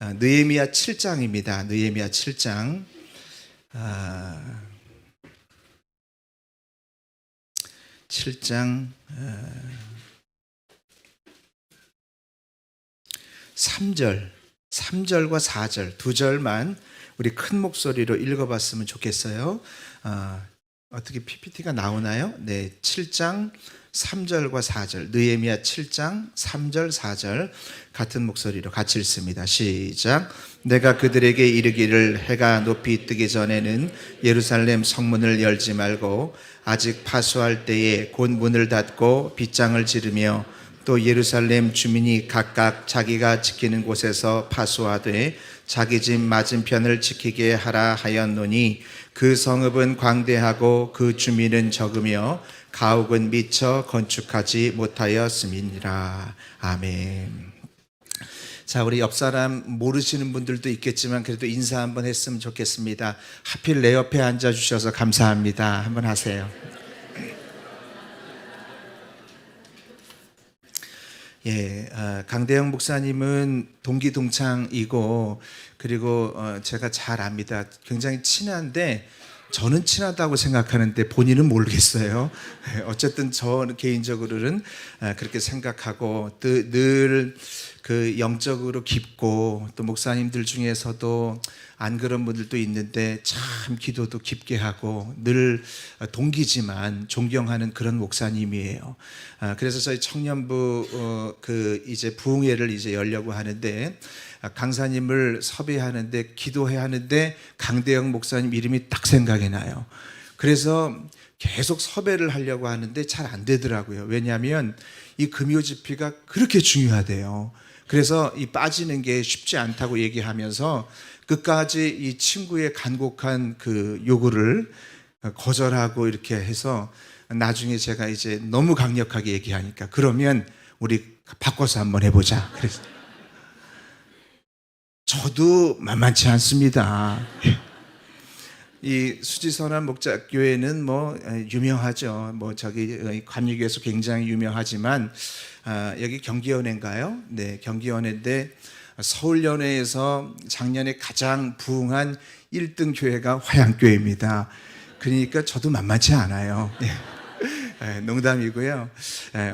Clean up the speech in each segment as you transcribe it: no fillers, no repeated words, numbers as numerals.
느헤미야 7장입니다. 느헤미야 7장. 7장 3절과 4절 두 절만 우리 큰 목소리로 읽어봤으면 좋겠어요. 어떻게 PPT가 나오나요? 네, 7장 3절과 4절, 느헤미야 7장 3절 4절 같은 목소리로 같이 읽습니다. 시작. 내가 그들에게 이르기를 해가 높이 뜨기 전에는 예루살렘 성문을 열지 말고 아직 파수할 때에 곧 문을 닫고 빗장을 지르며 또 예루살렘 주민이 각각 자기가 지키는 곳에서 파수하되 자기 집 맞은편을 지키게 하라 하였노니 그 성읍은 광대하고 그 주민은 적으며 가옥은 미처 건축하지 못하였음이니라. 아멘. 자, 우리 옆 사람 모르시는 분들도 있겠지만 그래도 인사 한번 했으면 좋겠습니다. 하필 내 옆에 앉아주셔서 감사합니다. 한번 하세요. 예, 강대영 목사님은 동기 동창이고 그리고 제가 잘 압니다. 굉장히 친한데 저는 친하다고 생각하는데 본인은 모르겠어요. 어쨌든 저 개인적으로는 그렇게 생각하고 늘 그 영적으로 깊고 또 목사님들 중에서도 안 그런 분들도 있는데 참 기도도 깊게 하고 늘 동기지만 존경하는 그런 목사님이에요. 그래서 저희 청년부 이제 부흥회를 이제 열려고 하는데 강사님을 섭외하는데 기도해야 하는데 강대영 목사님 이름이 딱 생각이 나요. 그래서 계속 섭외를 하려고 하는데 잘 안 되더라고요. 왜냐하면 이 금요 집회가 그렇게 중요하대요. 그래서 이 빠지는 게 쉽지 않다고 얘기하면서 끝까지 이 친구의 간곡한 그 요구를 거절하고 이렇게 해서 나중에 제가 이제 너무 강력하게 얘기하니까 그러면 우리 바꿔서 한번 해보자. 그래서 저도 만만치 않습니다. 이 수지선한 목자교회는 뭐 유명하죠. 뭐 저기 감리교에서 굉장히 유명하지만 여기 경기연회인가요? 네, 경기연회인데 서울연회에서 작년에 가장 부흥한 1등 교회가 화양교회입니다. 그러니까 저도 만만치 않아요. 농담이고요.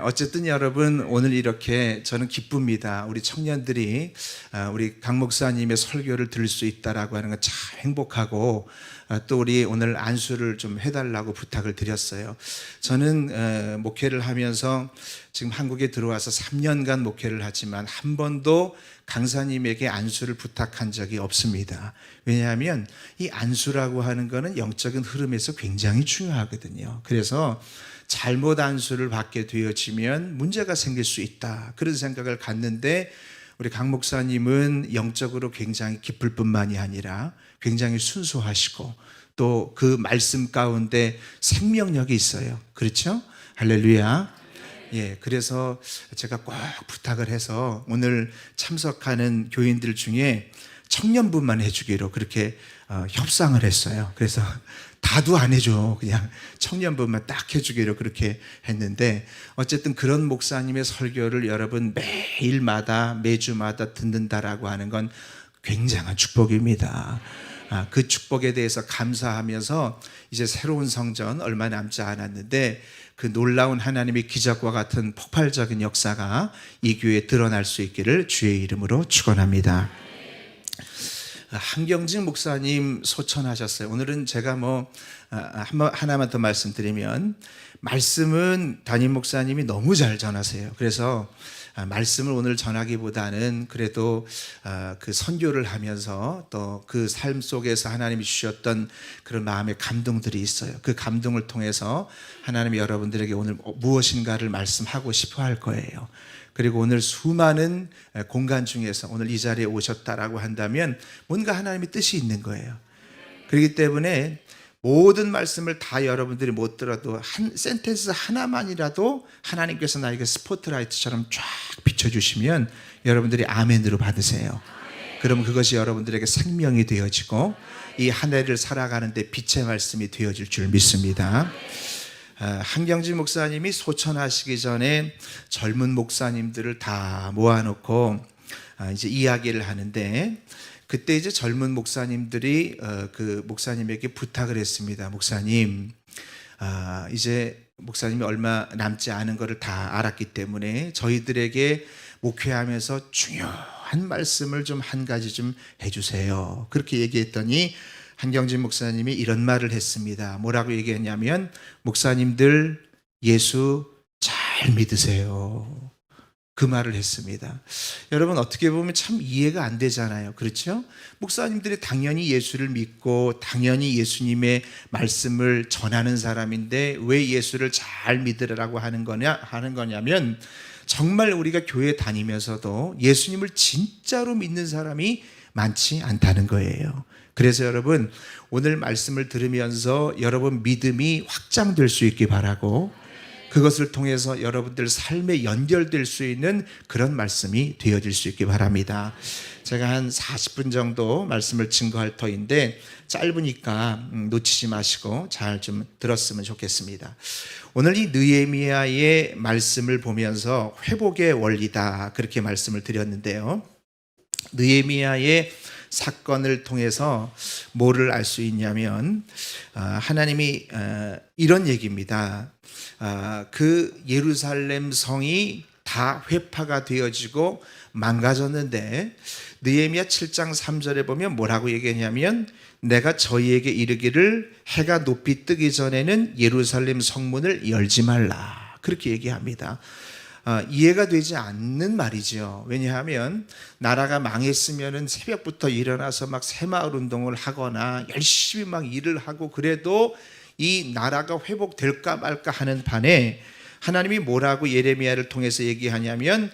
어쨌든 여러분 오늘 이렇게 저는 기쁩니다. 우리 청년들이 우리 강 목사님의 설교를 들을 수 있다라고 하는 건 참 행복하고 또 우리 오늘 안수를 좀 해달라고 부탁을 드렸어요. 저는 목회를 하면서 지금 한국에 들어와서 3년간 목회를 하지만 한 번도 강사님에게 안수를 부탁한 적이 없습니다. 왜냐하면 이 안수라고 하는 거는 영적인 흐름에서 굉장히 중요하거든요. 그래서 잘못 안수를 받게 되어지면 문제가 생길 수 있다. 그런 생각을 갖는데 우리 강 목사님은 영적으로 굉장히 깊을 뿐만이 아니라 굉장히 순수하시고 또 그 말씀 가운데 생명력이 있어요. 그렇죠? 할렐루야. 예, 그래서 제가 꼭 부탁을 해서 오늘 참석하는 교인들 중에 청년부만 해주기로 그렇게 협상을 했어요. 그래서 다도 안 해줘. 그냥 청년부만 딱 해주기로 그렇게 했는데 어쨌든 그런 목사님의 설교를 여러분 매일마다 매주마다 듣는다라고 하는 건 굉장한 축복입니다. 그 축복에 대해서 감사하면서 이제 새로운 성전 얼마 남지 않았는데 그 놀라운 하나님의 기적과 같은 폭발적인 역사가 이 교회에 드러날 수 있기를 주의 이름으로 축원합니다. 한경직 목사님 소천하셨어요. 오늘은 제가 하나만 더 말씀드리면 말씀은 담임 목사님이 너무 잘 전하세요. 그래서 말씀을 오늘 전하기보다는 그래도 그 선교를 하면서 또 그 삶 속에서 하나님이 주셨던 그런 마음의 감동들이 있어요. 그 감동을 통해서 하나님이 여러분들에게 오늘 무엇인가를 말씀하고 싶어 할 거예요. 그리고 오늘 수많은 공간 중에서 오늘 이 자리에 오셨다라고 한다면 뭔가 하나님의 뜻이 있는 거예요. 그렇기 때문에 모든 말씀을 다 여러분들이 못 들어도 한 센텐스 하나만이라도 하나님께서 나에게 스포트라이트처럼 쫙 비춰주시면 여러분들이 아멘으로 받으세요. 그러면 그것이 여러분들에게 생명이 되어지고 이 한 해를 살아가는데 빛의 말씀이 되어질 줄 믿습니다. 한경지 목사님이 소천하시기 전에 젊은 목사님들을 다 모아놓고 이제 이야기를 하는데 그때 이제 젊은 목사님들이 그 목사님에게 부탁을 했습니다. 목사님, 이제 목사님이 얼마 남지 않은 것을 다 알았기 때문에 저희들에게 목회하면서 중요한 말씀을 좀 한 가지 좀 해주세요. 그렇게 얘기했더니 한경진 목사님이 이런 말을 했습니다. 뭐라고 얘기했냐면, 목사님들 예수 잘 믿으세요. 그 말을 했습니다. 여러분, 어떻게 보면 참 이해가 안 되잖아요. 그렇죠? 목사님들이 당연히 예수를 믿고 당연히 예수님의 말씀을 전하는 사람인데 왜 예수를 잘 믿으라고 하는 거냐면, 정말 우리가 교회 다니면서도 예수님을 진짜로 믿는 사람이 많지 않다는 거예요. 그래서 여러분, 오늘 말씀을 들으면서 여러분 믿음이 확장될 수 있기 바라고, 그것을 통해서 여러분들 삶에 연결될 수 있는 그런 말씀이 되어질 수 있기 바랍니다. 제가 한 40분 정도 말씀을 증거할 터인데 짧으니까 놓치지 마시고 잘 좀 들었으면 좋겠습니다. 오늘 이 느헤미야의 말씀을 보면서 회복의 원리다, 그렇게 말씀을 드렸는데요. 느헤미야의 사건을 통해서 뭐를 알 수 있냐면, 하나님이 이런 얘기입니다. 그 예루살렘 성이 다 회파가 되어지고 망가졌는데, 느헤미야 7장 3절에 보면 뭐라고 얘기하냐면, 내가 저희에게 이르기를 해가 높이 뜨기 전에는 예루살렘 성문을 열지 말라, 그렇게 얘기합니다. 이해가 되지 않는 말이죠. 왜냐하면 나라가 망했으면은 새벽부터 일어나서 막 새마을 운동을 하거나 열심히 막 일을 하고 그래도 이 나라가 회복될까 말까 하는 판에 하나님이 뭐라고 예레미야를 통해서 얘기하냐면,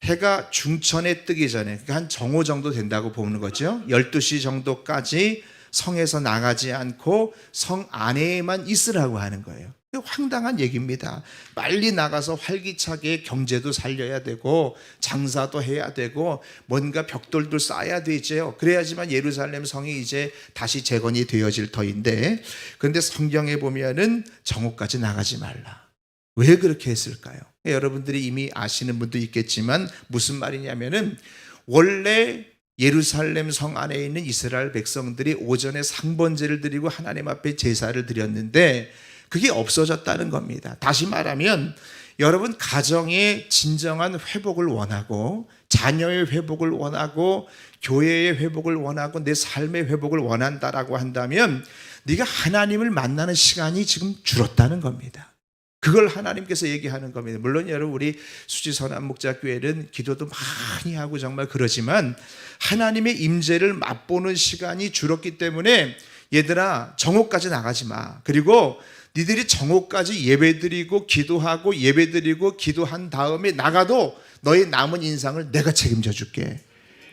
해가 중천에 뜨기 전에, 그러니까 한 정오 정도 된다고 보는 거죠. 12시 정도까지 성에서 나가지 않고 성 안에만 있으라고 하는 거예요. 황당한 얘기입니다. 빨리 나가서 활기차게 경제도 살려야 되고 장사도 해야 되고 뭔가 벽돌도 쌓아야 되죠. 그래야지만 예루살렘 성이 이제 다시 재건이 되어질 터인데, 그런데 성경에 보면은 정오까지 나가지 말라. 왜 그렇게 했을까요? 여러분들이 이미 아시는 분도 있겠지만 무슨 말이냐면은, 원래 예루살렘 성 안에 있는 이스라엘 백성들이 오전에 상번제를 드리고 하나님 앞에 제사를 드렸는데 그게 없어졌다는 겁니다. 다시 말하면 여러분, 가정의 진정한 회복을 원하고 자녀의 회복을 원하고 교회의 회복을 원하고 내 삶의 회복을 원한다라고 한다면 네가 하나님을 만나는 시간이 지금 줄었다는 겁니다. 그걸 하나님께서 얘기하는 겁니다. 물론 여러분, 우리 수지선한목자교회는 기도도 많이 하고 정말 그러지만 하나님의 임재를 맛보는 시간이 줄었기 때문에 얘들아, 정오까지 나가지 마. 그리고 니들이 정오까지 예배드리고 기도하고 예배드리고 기도한 다음에 나가도 너의 남은 인상을 내가 책임져 줄게.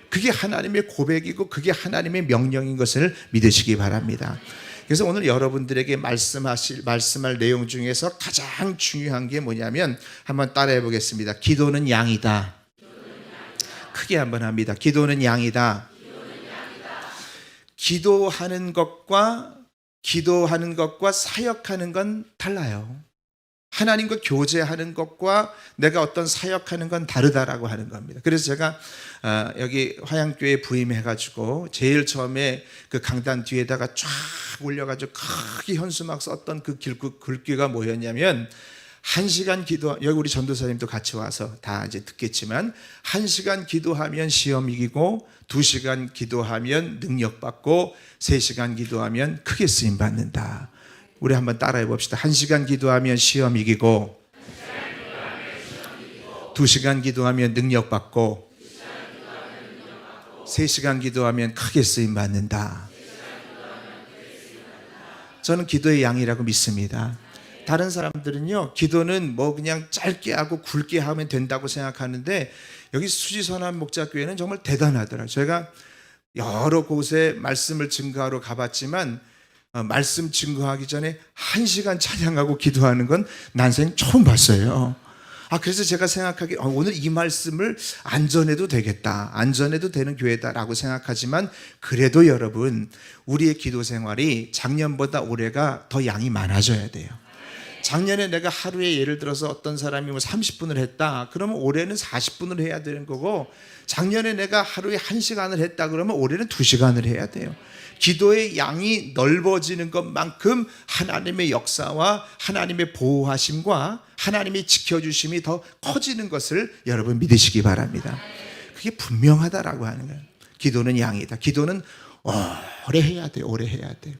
그게 하나님의 고백이고 그게 하나님의 명령인 것을 믿으시기 바랍니다. 그래서 오늘 여러분들에게 말씀할 내용 중에서 가장 중요한 게 뭐냐면, 한번 따라해 보겠습니다. 기도는 양이다. 크게 한번 합니다. 기도는 양이다. 기도하는 것과 사역하는 건 달라요. 하나님과 교제하는 것과 내가 어떤 사역하는 건 다르다라고 하는 겁니다. 그래서 제가 여기 화양교회 부임해가지고 제일 처음에 그 강단 뒤에다가 쫙 올려가지고 크게 현수막 썼던 그 글귀가 뭐였냐면, 1시간 기도, 여기 우리 전도사님도 같이 와서 다 이제 듣겠지만, 1시간 기도하면 시험 이기고, 2시간 기도하면 능력 받고, 3시간 기도하면 크게 쓰임 받는다. 우리 한번 따라해 봅시다. 1시간 기도하면 시험 이기고, 2시간 기도하면 능력 받고, 3시간 기도하면 크게 쓰임 받는다. 저는 기도의 양이라고 믿습니다. 다른 사람들은요, 기도는 뭐 그냥 짧게 하고 굵게 하면 된다고 생각하는데, 여기 수지선한 목자교회는 정말 대단하더라고요. 제가 여러 곳에 말씀을 증거하러 가봤지만 말씀 증거하기 전에 1시간 찬양하고 기도하는 건 난생 처음 봤어요. 그래서 제가 생각하기에 오늘 이 말씀을 안 전해도 되겠다, 안 전해도 되는 교회다라고 생각하지만, 그래도 여러분, 우리의 기도 생활이 작년보다 올해가 더 양이 많아져야 돼요. 작년에 내가 하루에 예를 들어서 어떤 사람이 뭐 30분을 했다 그러면 올해는 40분을 해야 되는 거고, 작년에 내가 하루에 1시간을 했다 그러면 올해는 2시간을 해야 돼요. 기도의 양이 넓어지는 것만큼 하나님의 역사와 하나님의 보호하심과 하나님의 지켜주심이 더 커지는 것을 여러분 믿으시기 바랍니다. 그게 분명하다라고 하는 거예요. 기도는 양이다. 기도는 오래 해야 돼요. 오래 해야 돼요.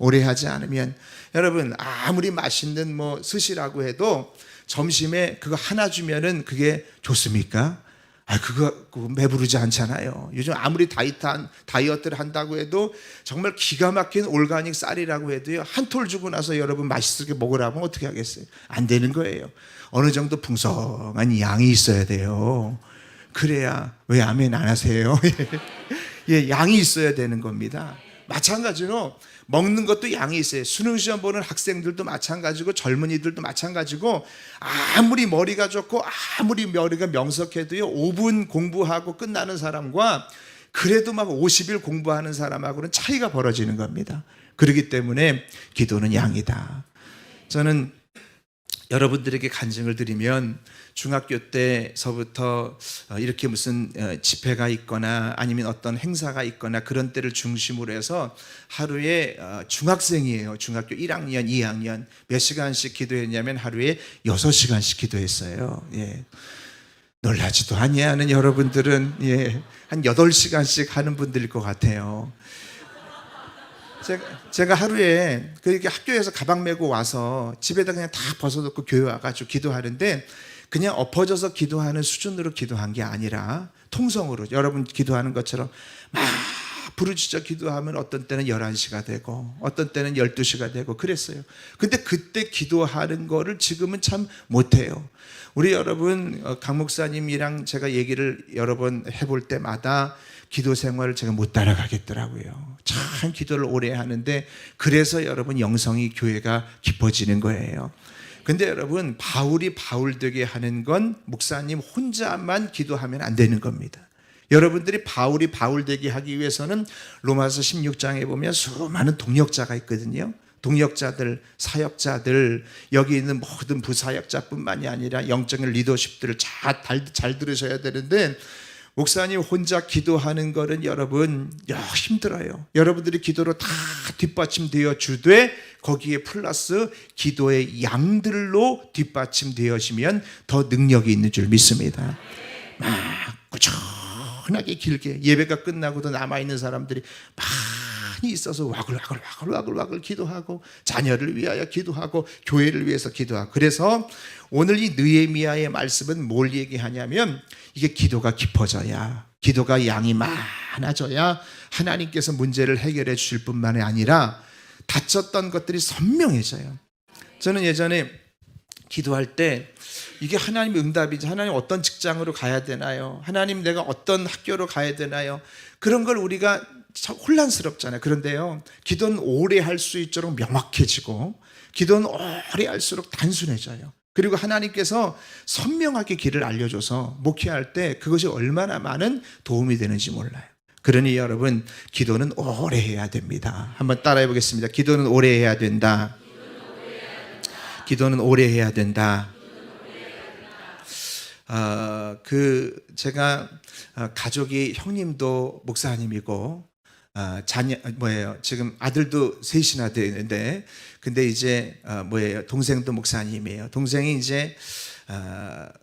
오래 하지 않으면 여러분 아무리 맛있는 뭐 스시라고 해도 점심에 그거 하나 주면은 그게 좋습니까? 그거 배부르지 않잖아요. 요즘 아무리 다이어트를 한다고 해도 정말 기가 막힌 올가닉 쌀이라고 해도요, 한 톨 주고 나서 여러분 맛있게 먹으라면 어떻게 하겠어요? 안 되는 거예요. 어느 정도 풍성한 양이 있어야 돼요. 그래야. 왜 아멘 안 하세요? 예, 양이 있어야 되는 겁니다. 마찬가지로 먹는 것도 양이 있어요. 수능시험 보는 학생들도 마찬가지고 젊은이들도 마찬가지고, 아무리 머리가 좋고 아무리 머리가 명석해도요 5분 공부하고 끝나는 사람과 그래도 막 50일 공부하는 사람하고는 차이가 벌어지는 겁니다. 그렇기 때문에 기도는 양이다. 저는 여러분들에게 간증을 드리면, 중학교 때서부터 이렇게 무슨 집회가 있거나 아니면 어떤 행사가 있거나 그런 때를 중심으로 해서 하루에 중학생이에요. 중학교 1학년, 2학년 몇 시간씩 기도했냐면 하루에 6시간씩 기도했어요. 예. 놀라지도 아니하는 여러분들은 한 8시간씩 하는 분들일 것 같아요. 제가 하루에 그렇게 학교에서 가방 메고 와서 집에다 그냥 다 벗어놓고 교회 와가지고 기도하는데, 그냥 엎어져서 기도하는 수준으로 기도한 게 아니라 통성으로 여러분 기도하는 것처럼 막 부르짖어 기도하면 어떤 때는 11시가 되고 어떤 때는 12시가 되고 그랬어요. 근데 그때 기도하는 거를 지금은 참 못해요. 우리 여러분 강 목사님이랑 제가 얘기를 여러 번 해볼 때마다 기도 생활을 제가 못 따라가겠더라고요. 참 기도를 오래 하는데, 그래서 여러분 영성이 교회가 깊어지는 거예요. 근데 여러분 바울이 바울 되게 하는 건 목사님 혼자만 기도하면 안 되는 겁니다. 여러분들이 바울이 바울 되게 하기 위해서는 로마서 16장에 보면 수많은 동역자가 있거든요. 동역자들, 사역자들, 여기 있는 모든 부사역자뿐만이 아니라 영적인 리더십들을 잘 들으셔야 되는데, 목사님 혼자 기도하는 거는 여러분 힘들어요. 여러분들이 기도로 다 뒷받침되어 주되 거기에 플러스 기도의 양들로 뒷받침되어지면 더 능력이 있는 줄 믿습니다. 막 꾸준하게 길게 예배가 끝나고도 남아있는 사람들이 많이 있어서 와글와글 기도하고, 자녀를 위하여 기도하고, 교회를 위해서 기도하고. 그래서 오늘 이 느헤미야의 말씀은 뭘 얘기하냐면, 이게 기도가 깊어져야, 기도가 양이 많아져야 하나님께서 문제를 해결해 주실 뿐만이 아니라 닫혔던 것들이 선명해져요. 저는 예전에 기도할 때 이게 하나님의 응답이지, 하나님 어떤 직장으로 가야 되나요? 하나님 내가 어떤 학교로 가야 되나요? 그런 걸 우리가 참 혼란스럽잖아요. 그런데요, 기도는 오래 할 수 있도록 명확해지고, 기도는 오래 할수록 단순해져요. 그리고 하나님께서 선명하게 길을 알려줘서 목회할 때 그것이 얼마나 많은 도움이 되는지 몰라요. 그러니 여러분 기도는 오래 해야 됩니다. 한번 따라해 보겠습니다. 기도는 오래 해야 된다. 기도는 오래 해야 된다. 제가 가족이 형님도 목사님이고 지금 아들도 셋이나 되는데, 근데 이제 동생도 목사님이에요. 동생이 이제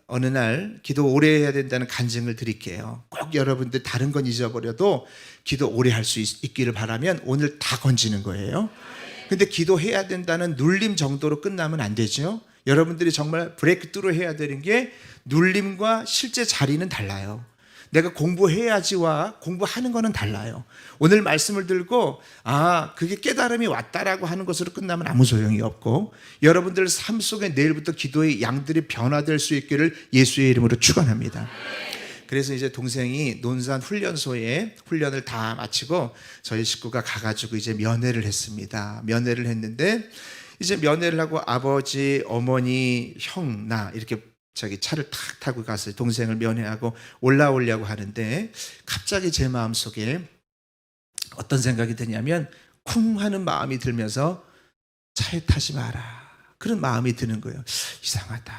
어느 날 기도 오래 해야 된다는 간증을 드릴게요. 꼭 여러분들 다른 건 잊어버려도 기도 오래 할 수 있기를 바라면 오늘 다 건지는 거예요. 근데 기도해야 된다는 눌림 정도로 끝나면 안 되죠. 여러분들이 정말 브레이크트루 해야 되는 게, 눌림과 실제 자리는 달라요. 내가 공부해야지와 공부하는 거는 달라요. 오늘 말씀을 들고 그게 깨달음이 왔다라고 하는 것으로 끝나면 아무 소용이 없고, 여러분들 삶 속에 내일부터 기도의 양들이 변화될 수 있기를 예수의 이름으로 축원합니다. 그래서 이제 동생이 논산 훈련소에 훈련을 다 마치고 저희 식구가 가가지고 이제 면회를 했습니다. 면회를 했는데, 이제 면회를 하고 아버지, 어머니, 형, 나 이렇게 차를 탁 타고 갔어요. 동생을 면회하고 올라오려고 하는데, 갑자기 제 마음속에 어떤 생각이 드냐면 쿵 하는 마음이 들면서 차에 타지 마라. 그런 마음이 드는 거예요. 이상하다.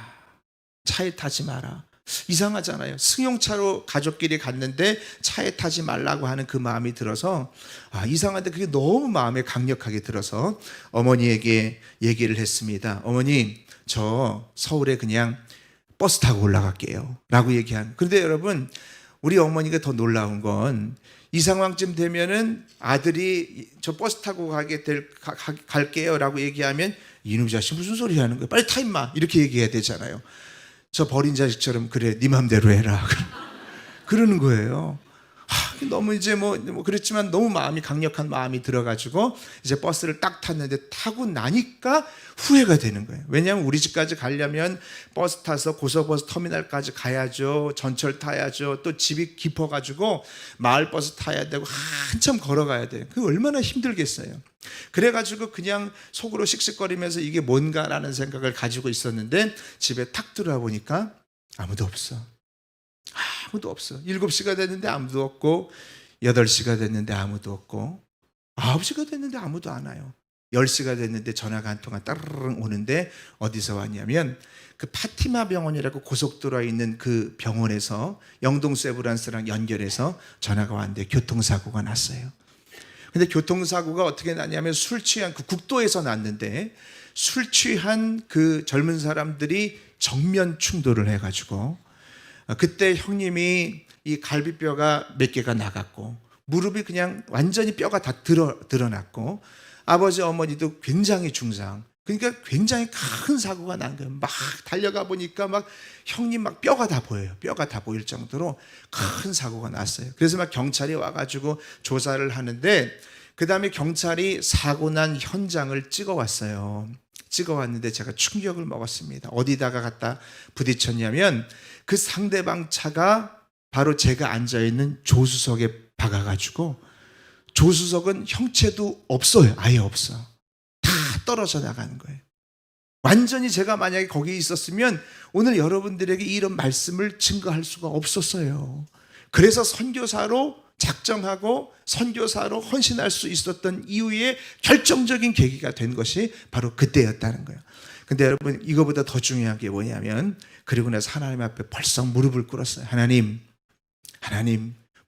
차에 타지 마라. 이상하잖아요. 승용차로 가족끼리 갔는데 차에 타지 말라고 하는 그 마음이 들어서 이상한데 그게 너무 마음에 강력하게 들어서 어머니에게 얘기를 했습니다. 어머니, 저 서울에 그냥 버스 타고 올라갈게요 라고 얘기한. 그런데 여러분, 우리 어머니가 더 놀라운 건 이 상황쯤 되면은 아들이 저 버스 타고 갈게요 라고 얘기하면 이놈 자식 무슨 소리 하는 거야, 빨리 타 임마, 이렇게 얘기해야 되잖아요. 저 버린 자식처럼 그래 네 맘대로 해라 그러는 거예요. 너무 이제 뭐 그랬지만 너무 마음이 강력한 마음이 들어가지고 이제 버스를 딱 탔는데 타고 나니까 후회가 되는 거예요. 왜냐하면 우리 집까지 가려면 버스 타서 고속버스 터미널까지 가야죠. 전철 타야죠. 또 집이 깊어가지고 마을버스 타야 되고 한참 걸어가야 돼요. 그게 얼마나 힘들겠어요. 그래가지고 그냥 속으로 씩씩거리면서 이게 뭔가라는 생각을 가지고 있었는데 집에 탁 들어와 보니까 아무도 없어. 아무도 없어. 7시가 됐는데 아무도 없고, 8시가 됐는데 아무도 없고, 9시가 됐는데 아무도 안 와요. 10시가 됐는데 전화가 한 통화 따르릉 오는데 어디서 왔냐면 그 파티마 병원이라고 고속도로에 있는 그 병원에서 영동 세브란스랑 연결해서 전화가 왔는데 교통사고가 났어요. 근데 교통사고가 어떻게 났냐면 술 취한 그 국도에서 났는데 술 취한 그 젊은 사람들이 정면 충돌을 해가지고 그때 형님이 이 갈비뼈가 몇 개가 나갔고 무릎이 그냥 완전히 뼈가 다 드러났고 아버지 어머니도 굉장히 중상. 그러니까 굉장히 큰 사고가 난 거예요. 막 달려가 보니까 막 형님 막 뼈가 다 보여요. 뼈가 다 보일 정도로 큰 사고가 났어요. 그래서 막 경찰이 와가지고 조사를 하는데 그 다음에 경찰이 사고 난 현장을 찍어왔어요. 찍어왔는데 제가 충격을 먹었습니다. 어디다가 갖다 부딪혔냐면 그 상대방 차가 바로 제가 앉아있는 조수석에 박아가지고 조수석은 형체도 없어요. 아예 없어. 다 떨어져 나가는 거예요. 완전히 제가 만약에 거기에 있었으면 오늘 여러분들에게 이런 말씀을 증거할 수가 없었어요. 그래서 선교사로 작정하고 선교사로 헌신할 수 있었던 이후에 결정적인 계기가 된 것이 바로 그때였다는 거예요. 근데 여러분, 이거보다 더 중요한 게 뭐냐면 그리고 나서 하나님 앞에 벌써 무릎을 꿇었어요. 하나님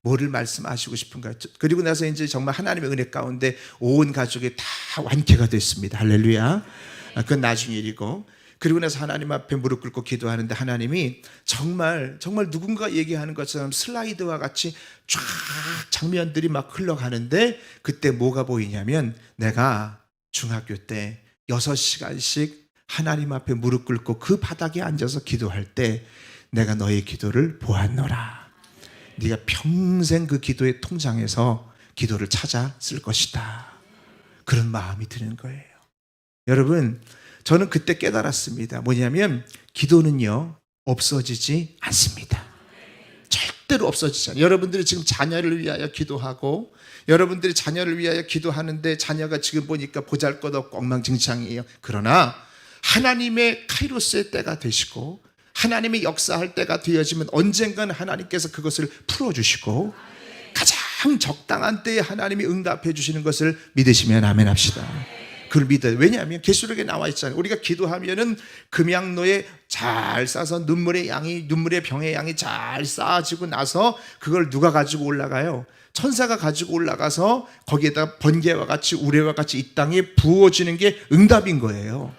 뭐를 말씀하시고 싶은가요? 그리고 나서 이제 정말 하나님의 은혜 가운데 온 가족이 다 완쾌가 됐습니다. 할렐루야. 그건 나중 일이고, 그리고 나서 하나님 앞에 무릎 꿇고 기도하는데 하나님이 정말 누군가 얘기하는 것처럼 슬라이드와 같이 쫙 장면들이 막 흘러가는데 그때 뭐가 보이냐면 내가 중학교 때 6시간씩 하나님 앞에 무릎 꿇고 그 바닥에 앉아서 기도할 때 내가 너의 기도를 보았노라. 네가 평생 그 기도의 통장에서 기도를 찾아 쓸 것이다. 그런 마음이 드는 거예요. 여러분, 저는 그때 깨달았습니다. 뭐냐면 기도는요 없어지지 않습니다. 절대로 없어지지 않아요. 여러분들이 지금 자녀를 위하여 기도하고 여러분들이 자녀를 위하여 기도하는데 자녀가 지금 보니까 보잘것없고 엉망진창이에요. 그러나 하나님의 카이로스의 때가 되시고 하나님의 역사할 때가 되어지면 언젠가는 하나님께서 그것을 풀어주시고 가장 적당한 때에 하나님이 응답해 주시는 것을 믿으시면 아멘 합시다. 그걸 믿어요. 왜냐하면 계시록에 나와 있잖아요. 우리가 기도하면은 금양로에 잘 싸서 눈물의 병의 양이 잘 쌓아지고 나서 그걸 누가 가지고 올라가요? 천사가 가지고 올라가서 거기에다 번개와 같이 우레와 같이 이 땅에 부어지는 게 응답인 거예요.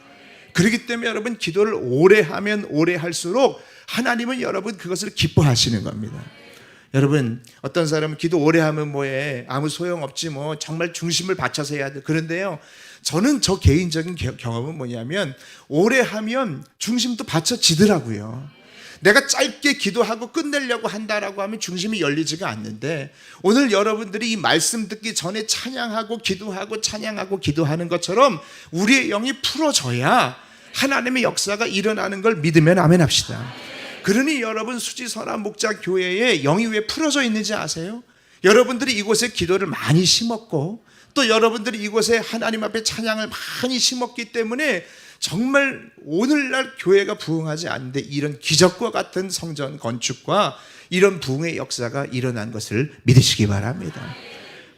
그렇기 때문에 여러분, 기도를 오래 하면 오래 할수록 하나님은 여러분 그것을 기뻐하시는 겁니다. 여러분, 어떤 사람은 기도 오래 하면 뭐해, 아무 소용없지, 뭐 정말 중심을 바쳐서 해야 돼. 그런데요, 저는 저 개인적인 경험은 뭐냐면 오래 하면 중심도 받쳐지더라고요. 내가 짧게 기도하고 끝내려고 한다라고 하면 중심이 열리지가 않는데, 오늘 여러분들이 이 말씀 듣기 전에 찬양하고 기도하고 찬양하고 기도하는 것처럼 우리의 영이 풀어져야 하나님의 역사가 일어나는 걸 믿으면 아멘 합시다. 그러니 여러분, 수지선한 목자 교회에 영이 왜 풀어져 있는지 아세요? 여러분들이 이곳에 기도를 많이 심었고 또 여러분들이 이곳에 하나님 앞에 찬양을 많이 심었기 때문에 정말 오늘날 교회가 부흥하지 않는데 이런 기적과 같은 성전 건축과 이런 부흥의 역사가 일어난 것을 믿으시기 바랍니다.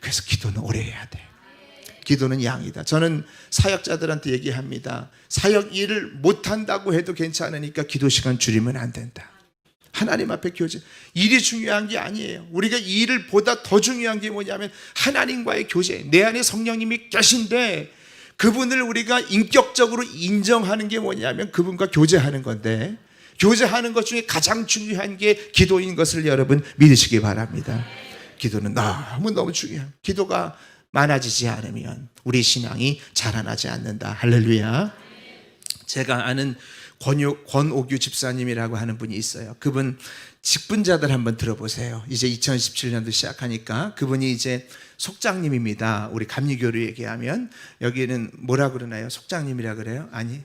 그래서 기도는 오래 해야 돼. 기도는 양이다. 저는 사역자들한테 얘기합니다. 사역 일을 못한다고 해도 괜찮으니까 기도 시간 줄이면 안 된다. 하나님 앞에 교제. 일이 중요한 게 아니에요. 우리가 이 일을 보다 더 중요한 게 뭐냐면 하나님과의 교제. 내 안에 성령님이 계신데 그분을 우리가 인격적으로 인정하는 게 뭐냐면 그분과 교제하는 건데, 교제하는 것 중에 가장 중요한 게 기도인 것을 여러분 믿으시기 바랍니다. 기도는 너무너무 중요해요. 기도가 많아지지 않으면 우리 신앙이 자라나지 않는다. 할렐루야. 제가 아는 권오규 집사님이라고 하는 분이 있어요. 그분 직분자들 한번 들어보세요. 이제 2017년도 시작하니까 그분이 이제 속장님입니다. 우리 감리교로 얘기하면 여기는 뭐라 그러나요? 속장님이라 그래요? 아니,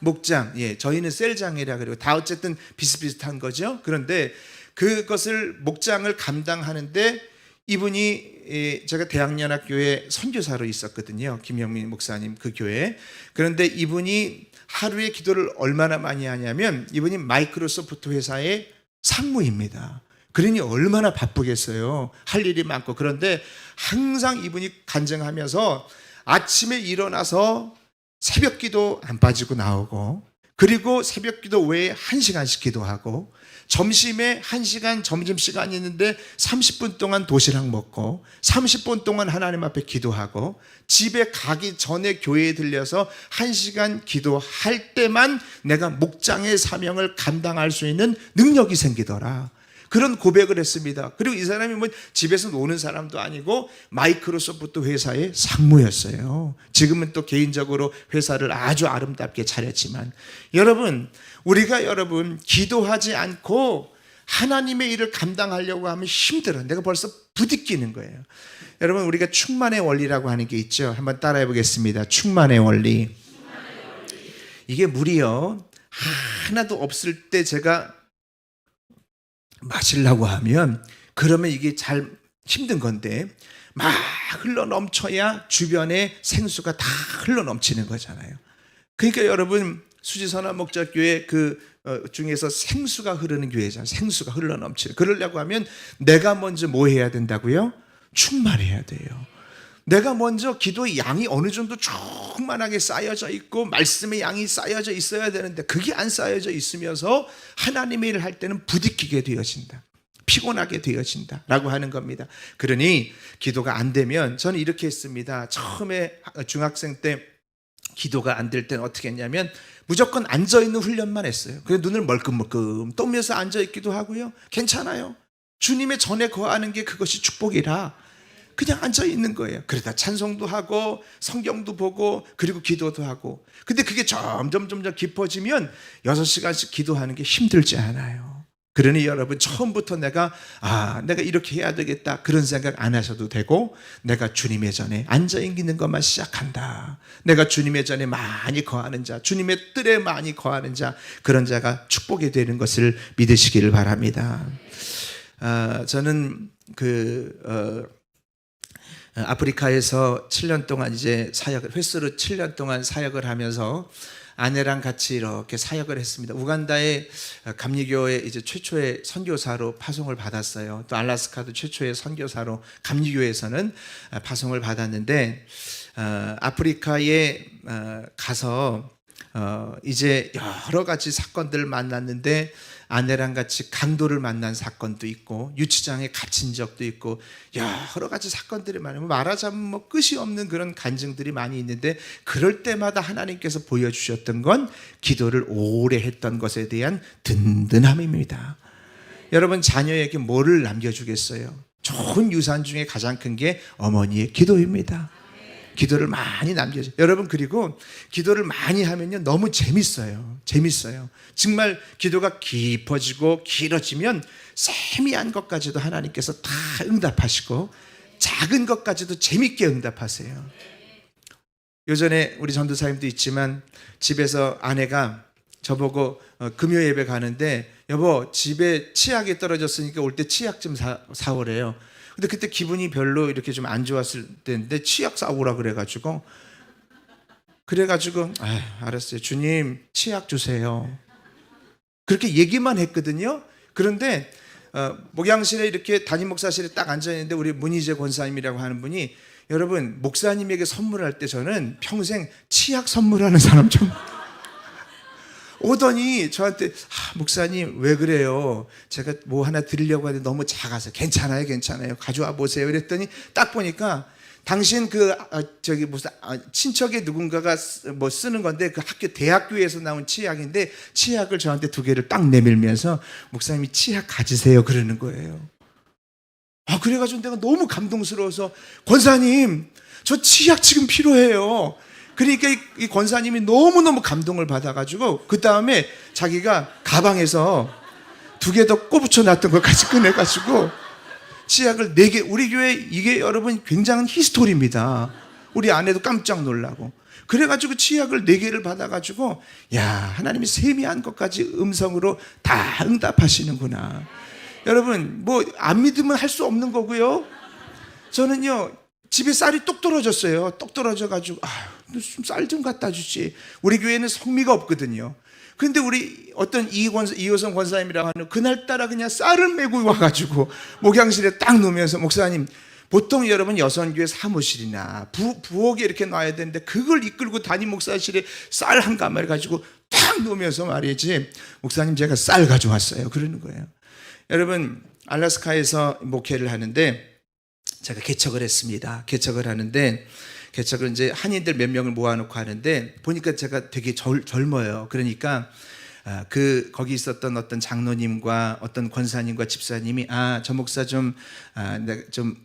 목장. 예, 저희는 셀장이라 그래요. 다 어쨌든 비슷비슷한 거죠. 그런데 그것을 목장을 감당하는데 이분이, 제가 대학연합교회 선교사로 있었거든요. 김영민 목사님 그 교회. 그런데 이분이 하루에 기도를 얼마나 많이 하냐면 이분이 마이크로소프트 회사의 상무입니다. 그러니 얼마나 바쁘겠어요. 할 일이 많고. 그런데 항상 이분이 간증하면서 아침에 일어나서 새벽 기도 안 빠지고 나오고, 그리고 새벽 기도 외에 1시간씩 기도하고, 점심에 1시간 점심시간이 있는데 30분 동안 도시락 먹고 30분 동안 하나님 앞에 기도하고, 집에 가기 전에 교회에 들려서 1시간 기도할 때만 내가 목장의 사명을 감당할 수 있는 능력이 생기더라. 그런 고백을 했습니다. 그리고 이 사람이 뭐 집에서 노는 사람도 아니고 마이크로소프트 회사의 상무였어요. 지금은 또 개인적으로 회사를 아주 아름답게 차렸지만, 여러분, 우리가 기도하지 않고 하나님의 일을 감당하려고 하면 힘들어. 내가 벌써 부딪히는 거예요. 여러분, 우리가 충만의 원리라고 하는 게 있죠. 한번 따라해 보겠습니다. 충만의 원리. 이게 물이요, 하나도 없을 때 제가 마시려고 하면 그러면 이게 잘 힘든 건데 막 흘러 넘쳐야 주변에 생수가 다 흘러 넘치는 거잖아요. 그러니까 여러분, 수지선한 목자교회 중에서 생수가 흐르는 교회잖아요. 생수가 흘러 넘치는. 그러려고 하면 내가 먼저 뭐 해야 된다고요? 충만해야 돼요. 내가 먼저 기도의 양이 어느 정도 충만하게 쌓여져 있고 말씀의 양이 쌓여져 있어야 되는데 그게 안 쌓여져 있으면서 하나님의 일을 할 때는 부딪히게 되어진다. 피곤하게 되어진다 라고 하는 겁니다. 그러니 기도가 안 되면, 저는 이렇게 했습니다. 처음에 중학생 때 기도가 안 될 때는 어떻게 했냐면 무조건 앉아있는 훈련만 했어요. 그래서 눈을 멀끔멀끔 떠면서 앉아있기도 하고요. 괜찮아요. 주님의 전에 거하는 게 그것이 축복이라 그냥 앉아있는 거예요. 그러다 찬송도 하고 성경도 보고 그리고 기도도 하고. 근데 그게 점점 깊어지면 6시간씩 기도하는 게 힘들지 않아요. 그러니 여러분, 처음부터 내가 이렇게 해야 되겠다 그런 생각 안 하셔도 되고, 내가 주님의 전에 앉아있는 것만 시작한다. 내가 주님의 전에 많이 거하는 자, 주님의 뜰에 많이 거하는 자, 그런 자가 축복이 되는 것을 믿으시기를 바랍니다. 저는 아프리카에서 7년 동안 이제 횟수로 7년 동안 사역을 하면서 아내랑 같이 이렇게 사역을 했습니다. 우간다의 감리교회 이제 최초의 선교사로 파송을 받았어요. 또 알래스카도 최초의 선교사로 감리교회에서는 파송을 받았는데, 아프리카에 가서 이제 여러 가지 사건들을 만났는데, 아내랑 같이 강도를 만난 사건도 있고 유치장에 갇힌 적도 있고 여러 가지 사건들이 많아요. 말하자면 끝이 없는 그런 간증들이 많이 있는데, 그럴 때마다 하나님께서 보여주셨던 건 기도를 오래 했던 것에 대한 든든함입니다. 여러분, 자녀에게 뭐를 남겨주겠어요? 좋은 유산 중에 가장 큰 게 어머니의 기도입니다. 기도를 많이 남겨줘요. 여러분, 그리고 기도를 많이 하면요, 너무 재밌어요. 정말 기도가 깊어지고 길어지면 세미한 것까지도 하나님께서 다 응답하시고 작은 것까지도 재밌게 응답하세요. 요전에 우리 전도사님도 있지만 집에서 아내가 저보고 금요 예배 가는데, 여보, 집에 치약이 떨어졌으니까 올 때 치약 좀 사오래요. 근데 그때 기분이 별로 이렇게 좀 안 좋았을 때인데 치약 사오라 그래가지고 알았어요. 주님, 치약 주세요. 그렇게 얘기만 했거든요. 그런데 목양실에 이렇게 담임 목사실에 딱 앉아있는데 우리 문희재 권사님이라고 하는 분이 여러분, 목사님에게 선물할 때 저는 평생 치약 선물하는 사람 좀 오더니 저한테 목사님 왜 그래요? 제가 뭐 하나 드리려고 하는데 너무 작아서 괜찮아요, 괜찮아요. 가져와 보세요. 이랬더니 딱 보니까 당신 무슨 친척의 누군가가 뭐 쓰는 건데 그 대학교에서 나온 치약인데 치약을 저한테 2개를 딱 내밀면서 목사님이 치약 가지세요 그러는 거예요. 그래가지고 내가 너무 감동스러워서 권사님 저 치약 지금 필요해요. 그러니까 이 권사님이 너무너무 감동을 받아가지고 그 다음에 자기가 가방에서 2개 더 꼽붙여 놨던 것까지 꺼내가지고 치약을 4개, 우리 교회 이게 여러분 굉장한 히스토리입니다. 우리 아내도 깜짝 놀라고. 그래가지고 치약을 4개를 받아가지고 야, 하나님이 세미한 것까지 음성으로 다 응답하시는구나. 여러분 뭐 안 믿으면 할 수 없는 거고요. 저는요 집에 쌀이 똑 떨어졌어요. 똑 떨어져가지고 좀 쌀 좀 갖다 주지. 우리 교회는 성미가 없거든요. 근데 우리 어떤 이호성 권사님이라고 하는 그날따라 그냥 쌀을 메고 와가지고 목양실에 딱 놓으면서 목사님 보통 여러분 여선교회 사무실이나 부엌에 이렇게 놔야 되는데 그걸 이끌고 담임 목사실에 쌀 한 가마를 가지고 딱 놓으면서 말이지 목사님 제가 쌀 가져왔어요 그러는 거예요. 여러분 알래스카에서 목회를 하는데 제가 개척을 했습니다. 개척을 하는데 개척을 이제 한인들 몇 명을 모아놓고 하는데 보니까 제가 되게 젊어요. 그러니까 거기 있었던 어떤 장로님과 어떤 권사님과 집사님이 저 목사 좀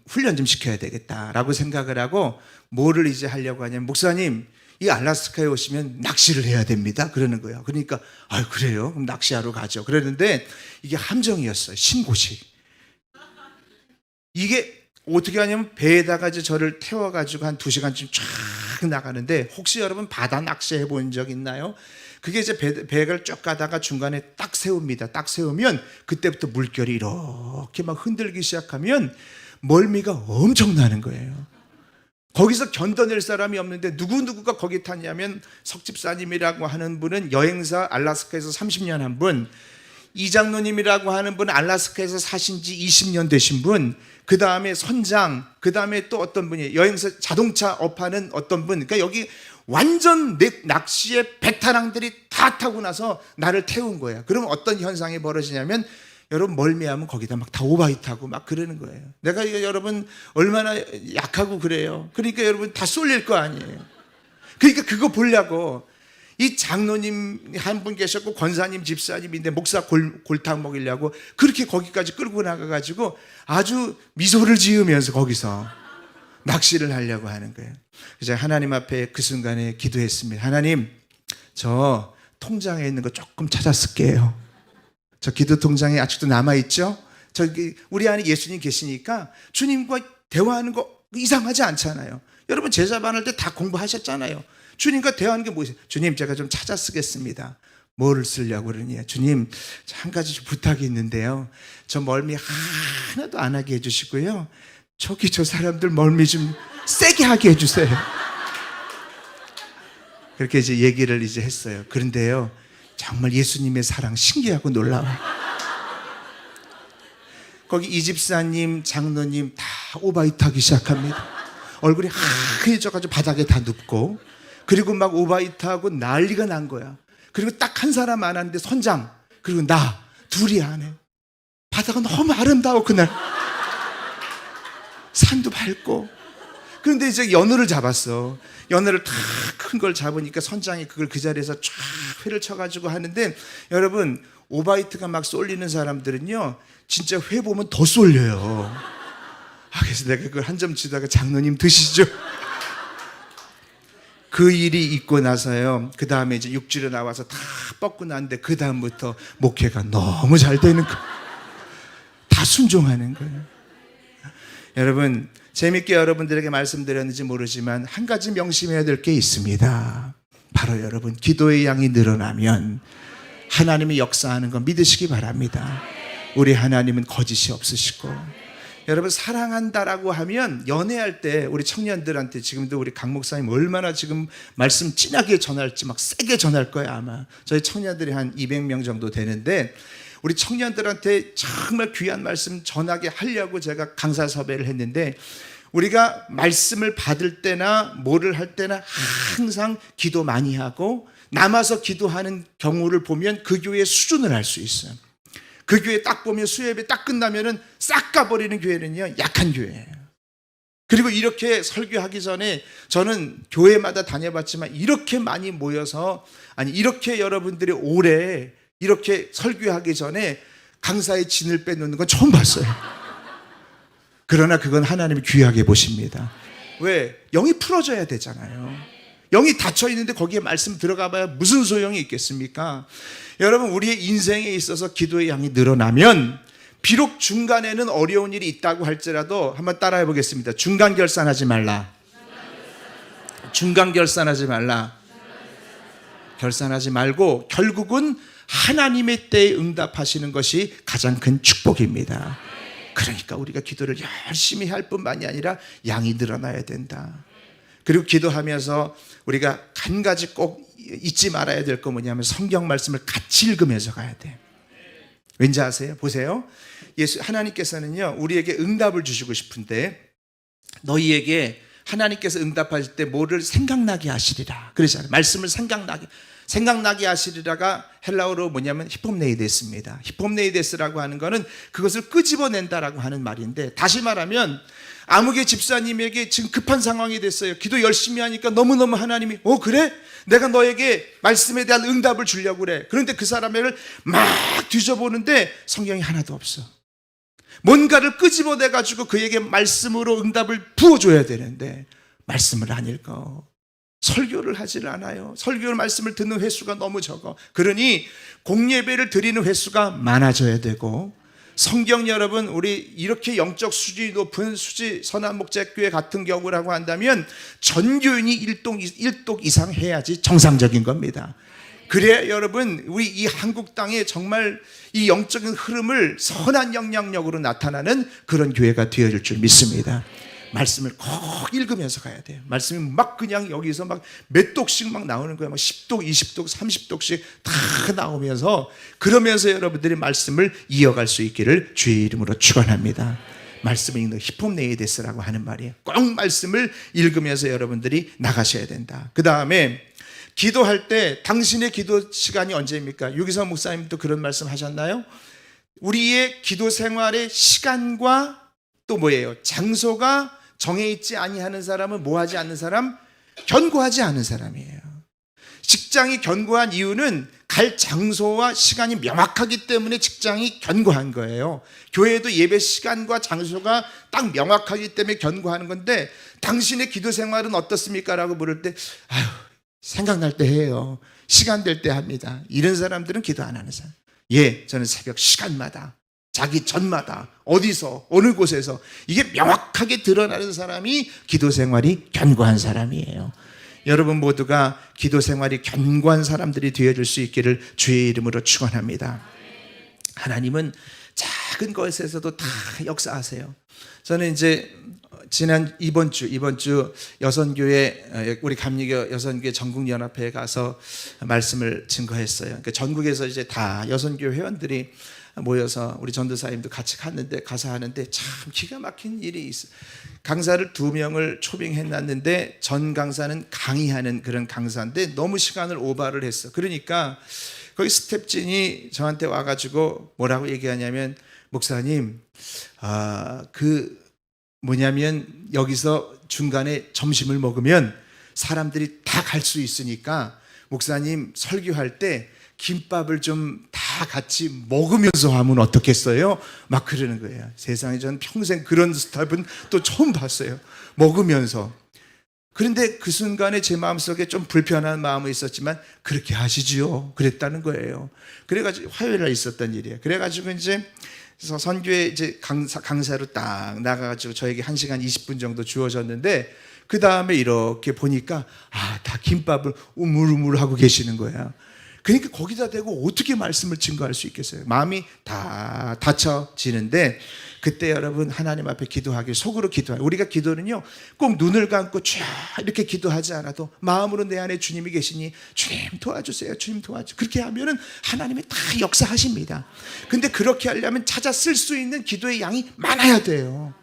훈련 좀 시켜야 되겠다라고 생각을 하고 뭐를 이제 하려고 하냐면 목사님 이 알래스카에 오시면 낚시를 해야 됩니다 그러는 거예요. 그러니까 그래요? 그럼 낚시하러 가죠. 그랬는데 이게 함정이었어요. 신고시. 이게 어떻게 하냐면 배에다가 이제 저를 태워가지고 한 2시간쯤 쫙 나가는데 혹시 여러분 바다 낚시 해본 적 있나요? 그게 이제 배를 쭉 가다가 중간에 딱 세웁니다. 딱 세우면 그때부터 물결이 이렇게 막 흔들기 시작하면 멀미가 엄청나는 거예요. 거기서 견뎌낼 사람이 없는데 누구가 거기 탔냐면 석집사님이라고 하는 분은 여행사 알래스카에서 30년 한 분, 이장로님이라고 하는 분은 알래스카에서 사신 지 20년 되신 분, 그 다음에 선장, 그 다음에 또 어떤 분이 여행사 자동차 업하는 어떤 분. 그러니까 여기 완전 낚시의 베테랑들이 다 타고 나서 나를 태운 거예요. 그러면 어떤 현상이 벌어지냐면 여러분 멀미하면 거기다 막 다 오바이 타고 막 그러는 거예요. 내가 이거 여러분 얼마나 약하고 그래요. 그러니까 여러분 다 쏠릴 거 아니에요. 그러니까 그거 보려고 이 장로님 한 분 계셨고 권사님 집사님인데 목사 골탕 먹이려고 그렇게 거기까지 끌고 나가가지고 아주 미소를 지으면서 거기서 낚시를 하려고 하는 거예요. 그래서 하나님 앞에 그 순간에 기도했습니다. 하나님 저 통장에 있는 거 조금 찾아 쓸게요. 저 기도 통장에 아직도 남아있죠? 저기 우리 안에 예수님 계시니까 주님과 대화하는 거 이상하지 않잖아요. 여러분 제자반 할 때 다 공부하셨잖아요. 주님과 대화하는 게 뭐예요? 주님 제가 좀 찾아 쓰겠습니다. 뭐를 쓰려고 그러니? 주님 한 가지 부탁이 있는데요. 저 멀미 하나도 안 하게 해주시고요. 저기 저 사람들 멀미 좀 세게 하게 해주세요. 그렇게 이제 얘기를 이제 했어요. 그런데요, 정말 예수님의 사랑 신기하고 놀라워요. 거기 이집사님, 장로님 다 오바이 타기 시작합니다. 얼굴이 하얘져가지고 바닥에 다 눕고, 그리고 막 오바이 타고 난리가 난 거야. 그리고 딱 한 사람 안 하는데 선장, 그리고 나 둘이 안 해. 바다가 너무 아름다워 그날. 산도 밝고. 그런데 이제 연어를 잡았어. 연어를 다 큰 걸 잡으니까 선장이 그걸 그 자리에서 쫙 회를 쳐가지고 하는데, 여러분 오바이트가 막 쏠리는 사람들은요 진짜 회 보면 더 쏠려요. 그래서 내가 그걸 한 점 주다가 장로님 드시죠. 그 일이 있고 나서요, 그 다음에 이제 육지로 나와서 다 뻗고 나는데 그 다음부터 목회가 너무 잘 되는 거예요. 다 순종하는 거예요. 여러분 재밌게 여러분들에게 말씀드렸는지 모르지만 한 가지 명심해야 될 게 있습니다. 바로 여러분 기도의 양이 늘어나면 하나님이 역사하는 거 믿으시기 바랍니다. 우리 하나님은 거짓이 없으시고, 여러분 사랑한다라고 하면 연애할 때 우리 청년들한테 지금도 우리 강 목사님 얼마나 지금 말씀 진하게 전할지 막 세게 전할 거예요. 아마 저희 청년들이 한 200명 정도 되는데 우리 청년들한테 정말 귀한 말씀 전하게 하려고 제가 강사 섭외를 했는데 우리가 말씀을 받을 때나 뭐를 할 때나 항상 기도 많이 하고 남아서 기도하는 경우를 보면 그 교회의 수준을 알 수 있어요. 그 교회 딱 보면 수요예배 딱 끝나면은 싹 가버리는 교회는요, 약한 교회예요. 그리고 이렇게 설교하기 전에 저는 교회마다 다녀봤지만 이렇게 많이 모여서, 아니 이렇게 여러분들이 오래 이렇게 설교하기 전에 강사의 진을 빼놓는 건 처음 봤어요. 그러나 그건 하나님이 귀하게 보십니다. 왜? 영이 풀어져야 되잖아요. 영이 닫혀 있는데 거기에 말씀 들어가 봐야 무슨 소용이 있겠습니까? 여러분, 우리의 인생에 있어서 기도의 양이 늘어나면 비록 중간에는 어려운 일이 있다고 할지라도 한번 따라해 보겠습니다. 중간 결산하지 말라. 중간 결산하지 말라. 결산하지 말고 결국은 하나님의 때에 응답하시는 것이 가장 큰 축복입니다. 그러니까 우리가 기도를 열심히 할 뿐만이 아니라 양이 늘어나야 된다. 그리고 기도하면서 우리가 한 가지 꼭 잊지 말아야 될 거 뭐냐면 성경 말씀을 같이 읽으면서 가야 돼. 왠지 아세요? 보세요. 하나님께서는요, 우리에게 응답을 주시고 싶은데 너희에게 하나님께서 응답하실 때 뭐를 생각나게 하시리라 그러잖아요. 말씀을 생각나게 하시리라가 헬라어로 뭐냐면 히폼네이데스입니다. 히폼네이데스라고 하는 거는 그것을 끄집어낸다라고 하는 말인데, 다시 말하면 아무개 집사님에게 지금 급한 상황이 됐어요. 기도 열심히 하니까 너무너무 하나님이 그래? 내가 너에게 말씀에 대한 응답을 주려고 그래. 그런데 그 사람을 막 뒤져보는데 성경이 하나도 없어. 뭔가를 끄집어내가지고 그에게 말씀으로 응답을 부어줘야 되는데 말씀을 안 읽어. 설교를 하질 않아요. 설교 말씀을 듣는 횟수가 너무 적어. 그러니 공예배를 드리는 횟수가 많아져야 되고, 성경 여러분, 우리 이렇게 영적 수준이 높은 선한목자교회 같은 경우라고 한다면 전교인이 1독 이상 해야지 정상적인 겁니다. 그래야 여러분, 우리 이 한국 땅에 정말 이 영적인 흐름을 선한 영향력으로 나타나는 그런 교회가 되어질 줄 믿습니다. 말씀을 꼭 읽으면서 가야 돼요. 말씀이 막 그냥 여기서 막 몇 독씩 막 나오는 거예요. 막 10독, 20독, 30독씩 다 나오면서, 그러면서 여러분들이 말씀을 이어갈 수 있기를 주의 이름으로 축원합니다. 말씀을 읽는 히폼네이데스라고 하는 말이에요. 꼭 말씀을 읽으면서 여러분들이 나가셔야 된다. 그 다음에 기도할 때 당신의 기도 시간이 언제입니까? 유기성 목사님도 그런 말씀 하셨나요? 우리의 기도 생활의 시간과 또 뭐예요? 장소가 정해 있지 아니하는 사람은 뭐 하지 않는 사람? 견고하지 않은 사람이에요. 직장이 견고한 이유는 갈 장소와 시간이 명확하기 때문에 직장이 견고한 거예요. 교회도 예배 시간과 장소가 딱 명확하기 때문에 견고하는 건데, 당신의 기도 생활은 어떻습니까? 라고 물을 때 생각날 때 해요. 시간 될 때 합니다. 이런 사람들은 기도 안 하는 사람. 저는 새벽 시간마다, 자기 전마다, 어디서 어느 곳에서 이게 명확하게 드러나는 사람이 기도 생활이 견고한 사람이에요. 여러분 모두가 기도 생활이 견고한 사람들이 되어줄 수 있기를 주의 이름으로 축원합니다. 하나님은 작은 것에서도 다 역사하세요. 저는 이제 이번 주 여선교회, 우리 감리교 여선교회 전국연합회에 가서 말씀을 증거했어요. 그러니까 전국에서 이제 다 여선교회 회원들이 모여서 우리 전도사님도 같이 가서 하는데 참 기가 막힌 일이 있어요. 강사를 2명을 초빙해놨는데 전 강사는 강의하는 그런 강사인데 너무 시간을 오버를 했어. 그러니까 거기 스텝진이 저한테 와가지고 뭐라고 얘기하냐면, 목사님, 여기서 중간에 점심을 먹으면 사람들이 다 갈 수 있으니까 목사님 설교할 때 김밥을 좀 다 같이 먹으면서 하면 어떻겠어요? 막 그러는 거예요. 세상에 전 평생 그런 스타일은 또 처음 봤어요. 먹으면서. 그런데 그 순간에 제 마음속에 좀 불편한 마음이 있었지만 그렇게 하시지요. 그랬다는 거예요. 그래가지고 화요일 날 있었던 일이에요. 그래가지고 이제 선교회 이제 강사로 딱 나가가지고 저에게 1시간 20분 정도 주어졌는데, 그 다음에 이렇게 보니까 다 김밥을 우물우물 하고 계시는 거야. 그러니까 거기다 대고 어떻게 말씀을 증거할 수 있겠어요? 마음이 다 닫혀지는데, 그때 여러분 하나님 앞에 기도하기, 속으로 기도하기. 우리가 기도는요 꼭 눈을 감고 쫙 이렇게 기도하지 않아도 마음으로 내 안에 주님이 계시니 주님 도와주세요, 주님 도와주세요, 그렇게 하면은 하나님이 다 역사하십니다. 근데 그렇게 하려면 찾아 쓸 수 있는 기도의 양이 많아야 돼요.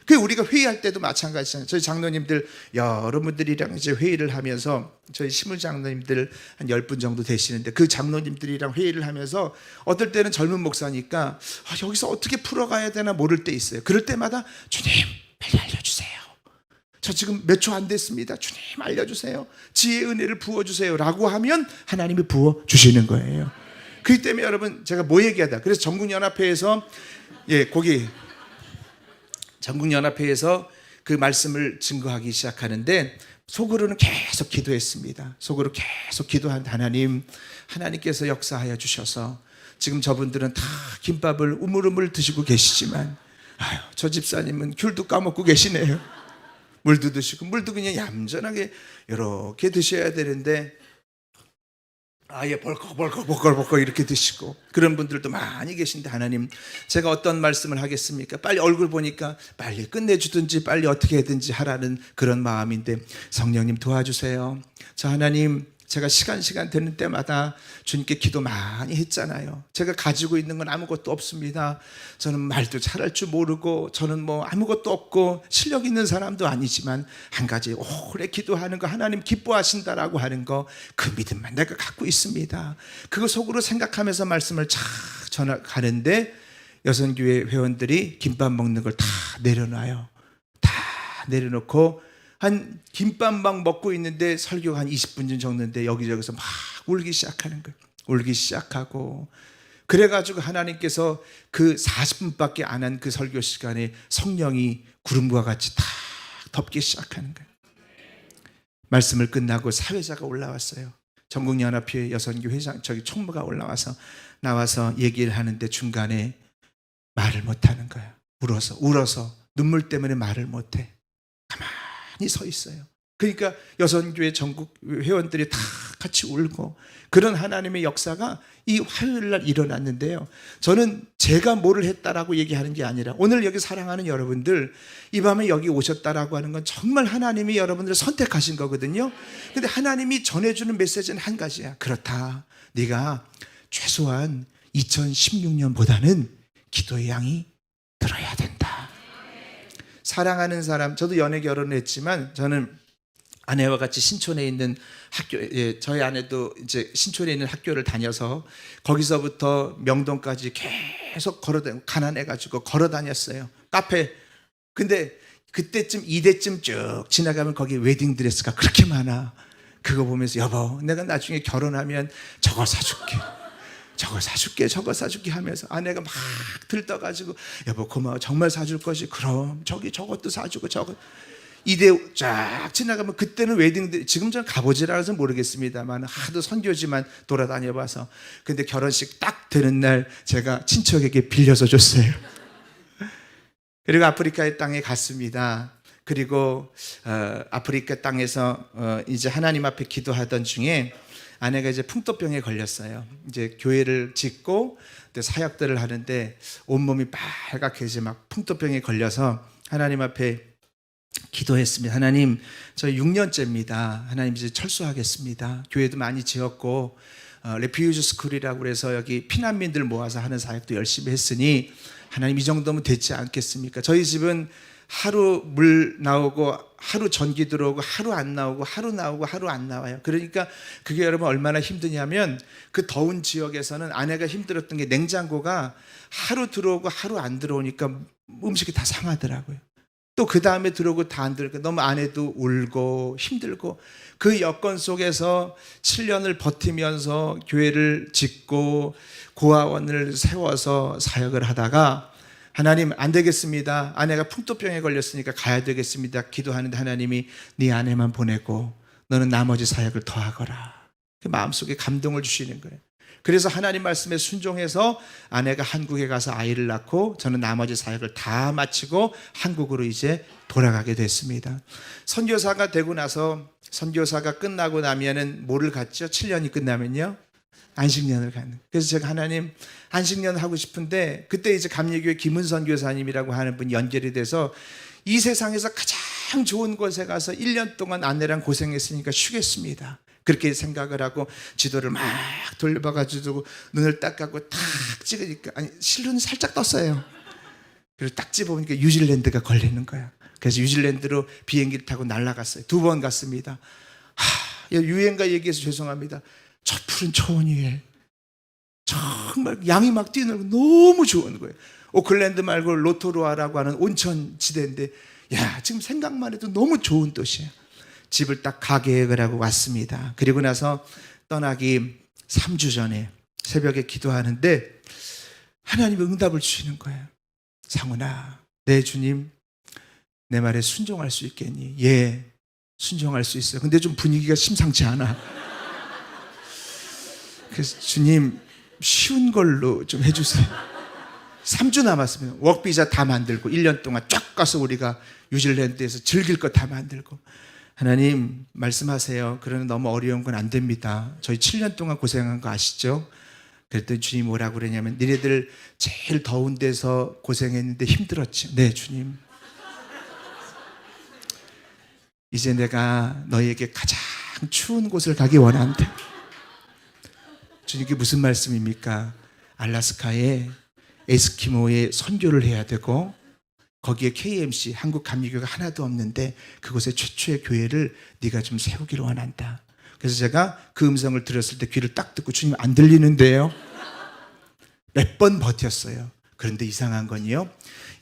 그 우리가 회의할 때도 마찬가지잖아요. 저희 장로님들 여러분들이랑 이제 회의를 하면서 저희 시물 장로님들 한 10분 정도 되시는데 그 장로님들이랑 회의를 하면서 어떨 때는 젊은 목사니까 여기서 어떻게 풀어가야 되나 모를 때 있어요. 그럴 때마다 주님 빨리 알려주세요. 저 지금 몇 초 안 됐습니다. 주님 알려주세요. 지혜의 은혜를 부어주세요 라고 하면 하나님이 부어주시는 거예요. 그렇기 때문에 여러분 제가 뭐 얘기하다 그래서 전국연합회에서 거기 전국연합회에서 그 말씀을 증거하기 시작하는데 속으로는 계속 기도했습니다. 속으로 계속 기도한 하나님께서 역사하여 주셔서 지금 저분들은 다 김밥을 우물우물 드시고 계시지만 저 집사님은 귤도 까먹고 계시네요. 물도 드시고 물도 그냥 얌전하게 이렇게 드셔야 되는데 아예 벌컥 이렇게 드시고 그런 분들도 많이 계신데 하나님 제가 어떤 말씀을 하겠습니까? 빨리 얼굴 보니까 빨리 끝내주든지 빨리 어떻게 하든지 하라는 그런 마음인데 성령님 도와주세요. 저 하나님 제가 시간 되는 때마다 주님께 기도 많이 했잖아요. 제가 가지고 있는 건 아무것도 없습니다. 저는 말도 잘할 줄 모르고 저는 뭐 아무것도 없고 실력 있는 사람도 아니지만 한 가지 오래 기도하는 거 하나님 기뻐하신다라고 하는 거 그 믿음만 내가 갖고 있습니다. 그거 속으로 생각하면서 말씀을 쫙 전하는데 여선교회 회원들이 김밥 먹는 걸 다 내려놔요. 다 내려놓고 한 김밥만 먹고 있는데 설교가 한 20분 정도인데 여기저기서 막 울기 시작하는 거예요. 울기 시작하고 그래가지고 하나님께서 그 40분밖에 안 한 그 설교 시간에 성령이 구름과 같이 다 덮기 시작하는 거예요. 말씀을 끝나고 사회자가 올라왔어요. 전국연합회 여선교 회장 총무가 나와서 얘기를 하는데 중간에 말을 못하는 거야. 울어서 눈물 때문에 말을 못해. 가만히 서 있어요. 그러니까 여선교회 전국 회원들이 다 같이 울고 그런 하나님의 역사가 이 화요일 날 일어났는데요. 저는 제가 뭐를 했다라고 얘기하는 게 아니라 오늘 여기 사랑하는 여러분들 이 밤에 여기 오셨다라고 하는 건 정말 하나님이 여러분들을 선택하신 거거든요. 근데 하나님이 전해주는 메시지는 한 가지야. 그렇다. 네가 최소한 2016년보다는 기도의 양이 들어야 된다. 사랑하는 사람, 저도 연애 결혼을 했지만 저는 아내와 같이 신촌에 있는 학교, 저희 아내도 이제 신촌에 있는 학교를 다녀서 거기서부터 명동까지 계속 가난해가지고 걸어 다녔어요. 카페. 근데 그때쯤 2대쯤 쭉 지나가면 거기 웨딩드레스가 그렇게 많아. 그거 보면서 여보, 내가 나중에 결혼하면 저거 사줄게. 저거 사줄게 하면서 아내가 막 들떠가지고 여보 고마워 정말 사줄 것이 그럼 저것도 사주고 저거 이대 쫙 지나가면 그때는 웨딩 지금 전 가보질 않아서 모르겠습니다만 하도 선교지만 돌아다녀봐서 근데 결혼식 딱 되는 날 제가 친척에게 빌려서 줬어요. 그리고 아프리카의 땅에 갔습니다. 그리고 아프리카 땅에서 이제 하나님 앞에 기도하던 중에 아내가 이제 풍토병에 걸렸어요. 이제 교회를 짓고 사역들을 하는데 온몸이 빨갛게 이제 막 풍토병에 걸려서 하나님 앞에 기도했습니다. 하나님, 저 6년째입니다. 하나님 이제 철수하겠습니다. 교회도 많이 지었고 레퓨지 스쿨이라고 그래서 여기 피난민들 모아서 하는 사역도 열심히 했으니 하나님 이 정도면 되지 않겠습니까? 저희 집은 하루 물 나오고 하루 전기 들어오고 하루 안 나오고 하루 나오고 하루 안 나와요. 그러니까 그게 여러분 얼마나 힘드냐면 그 더운 지역에서는 아내가 힘들었던 게 냉장고가 하루 들어오고 하루 안 들어오니까 음식이 다 상하더라고요. 또 그 다음에 들어오고 다 안 들어오니까 너무 아내도 울고 힘들고 그 여건 속에서 7년을 버티면서 교회를 짓고 고아원을 세워서 사역을 하다가 하나님 안 되겠습니다. 아내가 풍토병에 걸렸으니까 가야 되겠습니다. 기도하는데 하나님이 네 아내만 보내고 너는 나머지 사역을 더 하거라. 그 마음속에 감동을 주시는 거예요. 그래서 하나님 말씀에 순종해서 아내가 한국에 가서 아이를 낳고 저는 나머지 사역을 다 마치고 한국으로 이제 돌아가게 됐습니다. 선교사가 되고 나서 선교사가 끝나고 나면은 뭐를 갖죠? 7년이 끝나면요. 안식년을 갖는. 그래서 제가 하나님 안식년 하고 싶은데 그때 이제 감리교회 김은선 교사님이라고 하는 분이 연결이 돼서 이 세상에서 가장 좋은 곳에 가서 1년 동안 아내랑 고생했으니까 쉬겠습니다. 그렇게 생각을 하고 지도를 막 돌려봐가지고 눈을 딱 감고 탁 찍으니까 아니 실눈이 살짝 떴어요. 그리고 딱 집어보니까 뉴질랜드가 걸리는 거야. 그래서 뉴질랜드로 비행기를 타고 날아갔어요. 2번 갔습니다. 유행가 얘기해서 죄송합니다. 저 푸른 초원 위에 정말 양이 막 뛰는 거 너무 좋은 거예요. 오클랜드 말고 로토루아라고 하는 온천 지대인데, 야, 지금 생각만 해도 너무 좋은 도시예요. 집을 딱 가계획을 하고 왔습니다. 그리고 나서 떠나기 3주 전에 새벽에 기도하는데 하나님이 응답을 주시는 거예요. 상훈아, 네 주님, 내 말에 순종할 수 있겠니? 예, 순종할 수 있어요. 근데 좀 분위기가 심상치 않아. 그래서 주님, 쉬운 걸로 좀 해주세요. 3주 남았습니다. 워크비자 다 만들고 1년 동안 쫙 가서 우리가 뉴질랜드에서 즐길 거 다 만들고. 하나님 말씀하세요. 그러면 너무 어려운 건 안 됩니다. 저희 7년 동안 고생한 거 아시죠? 그랬더니 주님이 뭐라고 그러냐면, 니네들 제일 더운 데서 고생했는데 힘들었지. 네 주님, 이제 내가 너희에게 가장 추운 곳을 가기 원한대. 주님, 이게 무슨 말씀입니까? 알래스카에 에스키모의 선교를 해야 되고, 거기에 KMC 한국 감리교가 하나도 없는데 그곳에 최초의 교회를 네가 좀 세우기를 원한다. 그래서 제가 그 음성을 들었을 때 귀를 딱 듣고, 주님 안 들리는데요? 몇 번 버텼어요. 그런데 이상한 건요,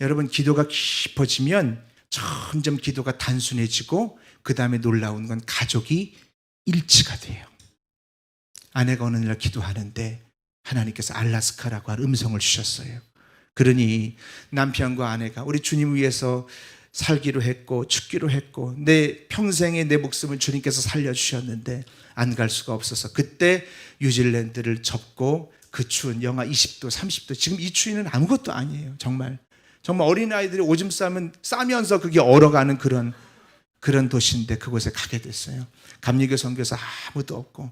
여러분, 기도가 깊어지면 점점 기도가 단순해지고 그 다음에 놀라운 건 가족이 일치가 돼요. 아내가 어느 날 기도하는데 하나님께서 알래스카라고 할 음성을 주셨어요. 그러니 남편과 아내가 우리 주님 위해서 살기로 했고 죽기로 했고 내 평생의 내 목숨을 주님께서 살려주셨는데 안 갈 수가 없어서 그때 뉴질랜드를 접고, 그 추운 영하 20도 30도, 지금 이 추위는 아무것도 아니에요. 정말 어린아이들이 오줌 싸면서 그게 얼어가는 그런 도시인데 그곳에 가게 됐어요. 감리교 선교사 아무도 없고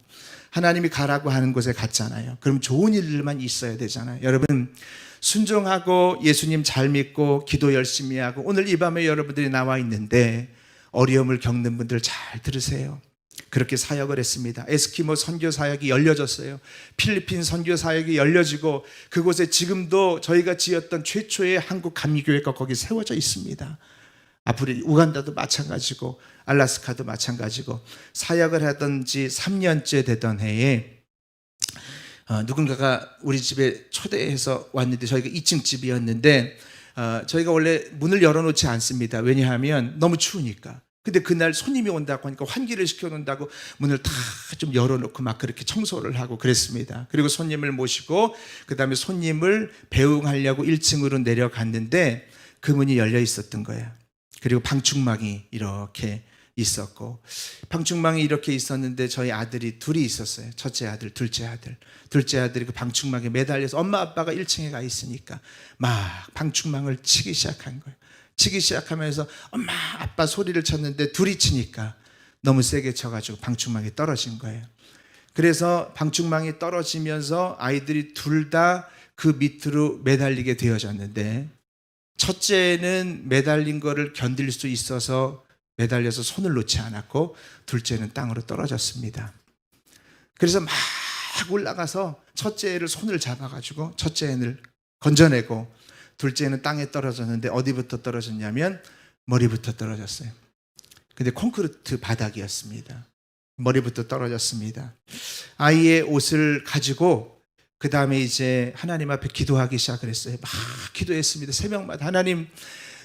하나님이 가라고 하는 곳에 갔잖아요. 그럼 좋은 일들만 있어야 되잖아요. 여러분, 순종하고 예수님 잘 믿고 기도 열심히 하고, 오늘 이 밤에 여러분들이 나와 있는데 어려움을 겪는 분들 잘 들으세요. 그렇게 사역을 했습니다. 에스키모 선교 사역이 열려졌어요. 필리핀 선교 사역이 열려지고 그곳에 지금도 저희가 지었던 최초의 한국 감리교회가 거기 세워져 있습니다. 앞으로 우간다도 마찬가지고 알래스카도 마찬가지고. 사역을 하던 지 3년째 되던 해에 누군가가 우리 집에 초대해서 왔는데, 저희가 2층 집이었는데 저희가 원래 문을 열어놓지 않습니다. 왜냐하면 너무 추우니까. 근데 그날 손님이 온다고 하니까 환기를 시켜놓는다고 문을 다 좀 열어놓고 막 그렇게 청소를 하고 그랬습니다. 그리고 손님을 모시고 그 다음에 손님을 배웅하려고 1층으로 내려갔는데 그 문이 열려 있었던 거예요. 그리고 방충망이 이렇게 있었고, 방충망이 이렇게 있었는데 저희 아들이 둘이 있었어요. 첫째 아들, 둘째 아들. 둘째 아들이 그 방충망에 매달려서 엄마 아빠가 1층에 가 있으니까 막 방충망을 치기 시작한 거예요. 치기 시작하면서 엄마 아빠 소리를 쳤는데 둘이 치니까 너무 세게 쳐가지고 방충망이 떨어진 거예요. 그래서 방충망이 떨어지면서 아이들이 둘 다 그 밑으로 매달리게 되어졌는데, 첫째는 매달린 거를 견딜 수 있어서 매달려서 손을 놓지 않았고, 둘째는 땅으로 떨어졌습니다. 그래서 막 올라가서 첫째를 손을 잡아가지고 첫째를 건져내고, 둘째는 땅에 떨어졌는데 어디부터 떨어졌냐면 머리부터 떨어졌어요. 근데 콘크리트 바닥이었습니다. 머리부터 떨어졌습니다. 아이의 옷을 가지고 그 다음에 이제 하나님 앞에 기도하기 시작을 했어요. 막 기도했습니다. 새벽마다. 하나님,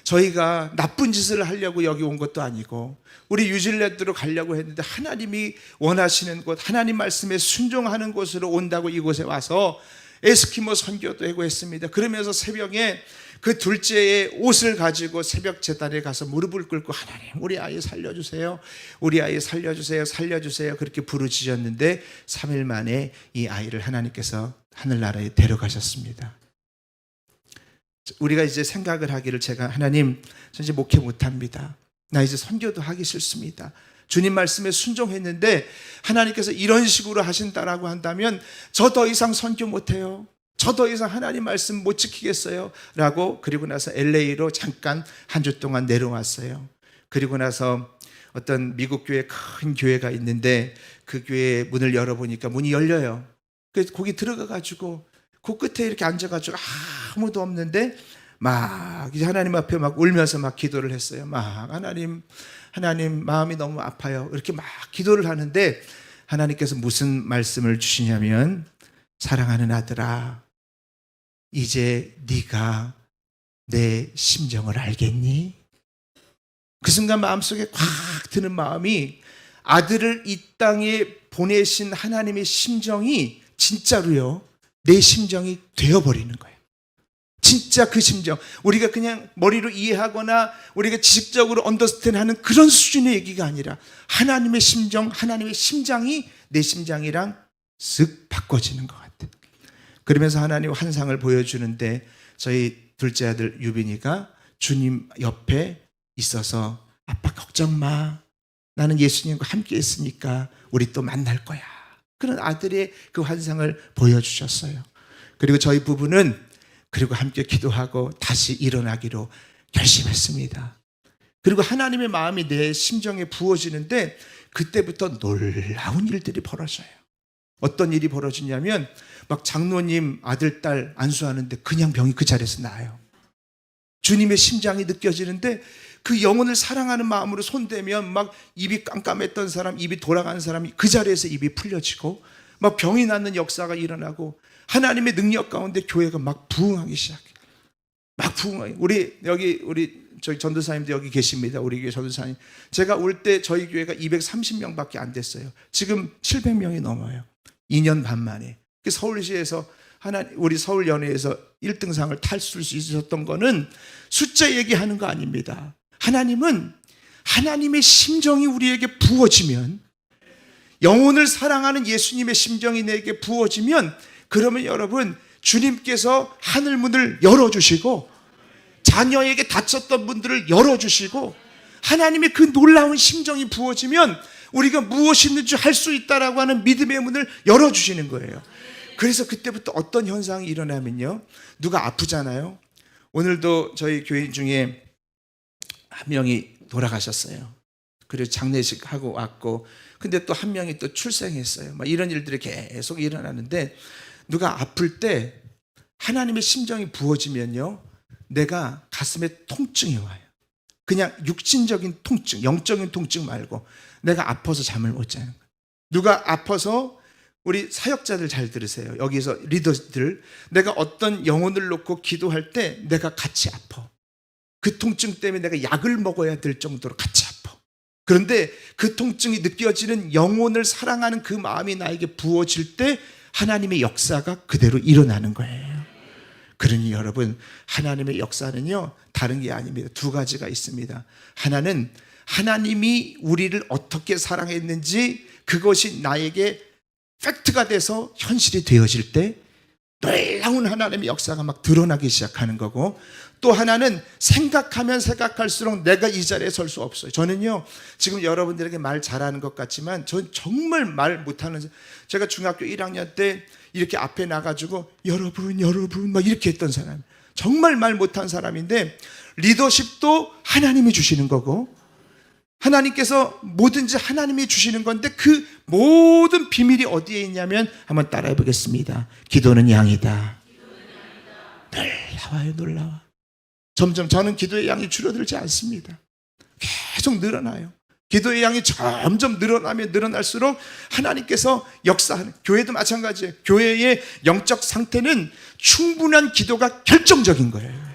저희가 나쁜 짓을 하려고 여기 온 것도 아니고 우리 뉴질랜드로 가려고 했는데 하나님이 원하시는 곳, 하나님 말씀에 순종하는 곳으로 온다고 이곳에 와서 에스키모 선교도 하고 했습니다. 그러면서 새벽에 그 둘째의 옷을 가지고 새벽 제단에 가서 무릎을 꿇고, 하나님, 우리 아이 살려주세요, 우리 아이 살려주세요, 살려주세요, 그렇게 부르짖었는데 3일 만에 이 아이를 하나님께서 하늘나라에 데려가셨습니다. 우리가 이제 생각을 하기를, 제가 하나님, 저 이제 목회 못합니다, 나 이제 선교도 하기 싫습니다, 주님 말씀에 순종했는데 하나님께서 이런 식으로 하신다라고 한다면 저 더 이상 선교 못해요, 저 더 이상 하나님 말씀 못 지키겠어요 라고. 그리고 나서 LA로 잠깐 한 주 동안 내려왔어요. 그리고 나서 어떤 미국 교회, 큰 교회가 있는데 그 교회 문을 열어보니까 문이 열려요. 그래서 거기 들어가가지고 그 끝에 이렇게 앉아가지고 아무도 없는데 막 이제 하나님 앞에 막 울면서 막 기도를 했어요. 막 하나님 마음이 너무 아파요. 이렇게 막 기도를 하는데 하나님께서 무슨 말씀을 주시냐면, 사랑하는 아들아, 이제 네가 내 심정을 알겠니? 그 순간 마음속에 꽉 드는 마음이, 아들을 이 땅에 보내신 하나님의 심정이 진짜로요, 내 심정이 되어버리는 거예요. 진짜 그 심정, 우리가 그냥 머리로 이해하거나 우리가 지식적으로 언더스탠드하는 그런 수준의 얘기가 아니라 하나님의 심정, 하나님의 심장이 내 심장이랑 쓱 바꿔지는 것 같아요. 그러면서 하나님 환상을 보여주는데, 저희 둘째 아들 유빈이가 주님 옆에 있어서 아빠 걱정 마, 나는 예수님과 함께 있으니까 우리 또 만날 거야, 그런 아들의 그 환상을 보여주셨어요. 그리고 저희 부부는 그리고 함께 기도하고 다시 일어나기로 결심했습니다. 그리고 하나님의 마음이 내 심정에 부어지는데 그때부터 놀라운 일들이 벌어져요. 어떤 일이 벌어지냐면, 막 장로님 아들, 딸 안수하는데 그냥 병이 그 자리에서 나아요. 주님의 심장이 느껴지는데, 그 영혼을 사랑하는 마음으로 손대면 막 입이 깜깜했던 사람, 입이 돌아가는 사람이 그 자리에서 입이 풀려지고, 막 병이 낫는 역사가 일어나고, 하나님의 능력 가운데 교회가 막 부흥하기 시작해요. 막 부흥하기. 우리 저희 전도사님도 여기 계십니다. 우리 교회 전도사님. 제가 올 때 저희 교회가 230명밖에 안 됐어요. 지금 700명이 넘어요. 2년 반 만에. 서울시에서 우리 서울연회에서 1등상을 탈 수 있었던 거는 숫자 얘기하는 거 아닙니다. 하나님은 하나님의 심정이 우리에게 부어지면, 영혼을 사랑하는 예수님의 심정이 내게 부어지면, 그러면 여러분, 주님께서 하늘 문을 열어주시고 자녀에게 닫혔던 문들을 열어주시고, 하나님의 그 놀라운 심정이 부어지면 우리가 무엇이든지 할 수 있다라고 하는 믿음의 문을 열어주시는 거예요. 그래서 그때부터 어떤 현상이 일어나면요, 누가 아프잖아요. 오늘도 저희 교인 중에 한 명이 돌아가셨어요. 그리고 장례식 하고 왔고, 근데 또 한 명이 또 출생했어요. 막 이런 일들이 계속 일어나는데, 누가 아플 때 하나님의 심정이 부어지면요, 내가 가슴에 통증이 와요. 그냥 육신적인 통증, 영적인 통증 말고 내가 아파서 잠을 못 자는 거예요. 누가 아파서, 우리 사역자들 잘 들으세요. 여기서 리더들, 내가 어떤 영혼을 놓고 기도할 때 내가 같이 아파. 그 통증 때문에 내가 약을 먹어야 될 정도로 같이 아파. 그런데 그 통증이 느껴지는 영혼을 사랑하는 그 마음이 나에게 부어질 때 하나님의 역사가 그대로 일어나는 거예요. 그러니 여러분, 하나님의 역사는요, 다른 게 아닙니다. 두 가지가 있습니다. 하나는 하나님이 우리를 어떻게 사랑했는지 그것이 나에게 팩트가 돼서 현실이 되어질 때 놀라운 하나님의 역사가 막 드러나기 시작하는 거고, 또 하나는 생각하면 생각할수록 내가 이 자리에 설 수 없어요. 저는요, 지금 여러분들에게 말 잘하는 것 같지만 전 정말 말 못하는, 제가 중학교 1학년 때 이렇게 앞에 나가지고 여러분 막 이렇게 했던 사람, 정말 말 못한 사람인데, 리더십도 하나님이 주시는 거고, 하나님께서 뭐든지 하나님이 주시는 건데, 그 모든 비밀이 어디에 있냐면, 한번 따라해 보겠습니다. 기도는 양이다. 놀라워요, 놀라워. 점점 저는 기도의 양이 줄어들지 않습니다. 계속 늘어나요. 기도의 양이 점점 늘어나면 늘어날수록 하나님께서 역사하는, 교회도 마찬가지예요. 교회의 영적 상태는 충분한 기도가 결정적인 거예요.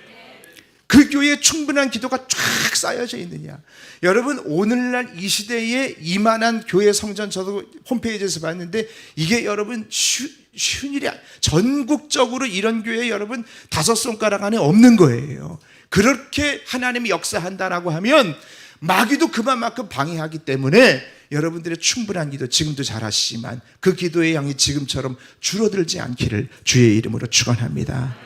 그 교회에 충분한 기도가 쫙 쌓여져 있느냐. 여러분, 오늘날 이 시대에 이만한 교회 성전, 저도 홈페이지에서 봤는데 이게 여러분 쉬운 일이 아니에요. 전국적으로 이런 교회 여러분 5손가락 안에 없는 거예요. 그렇게 하나님이 역사한다라고 하면 마귀도 그만큼 방해하기 때문에 여러분들의 충분한 기도, 지금도 잘하시지만 그 기도의 양이 지금처럼 줄어들지 않기를 주의 이름으로 축원합니다.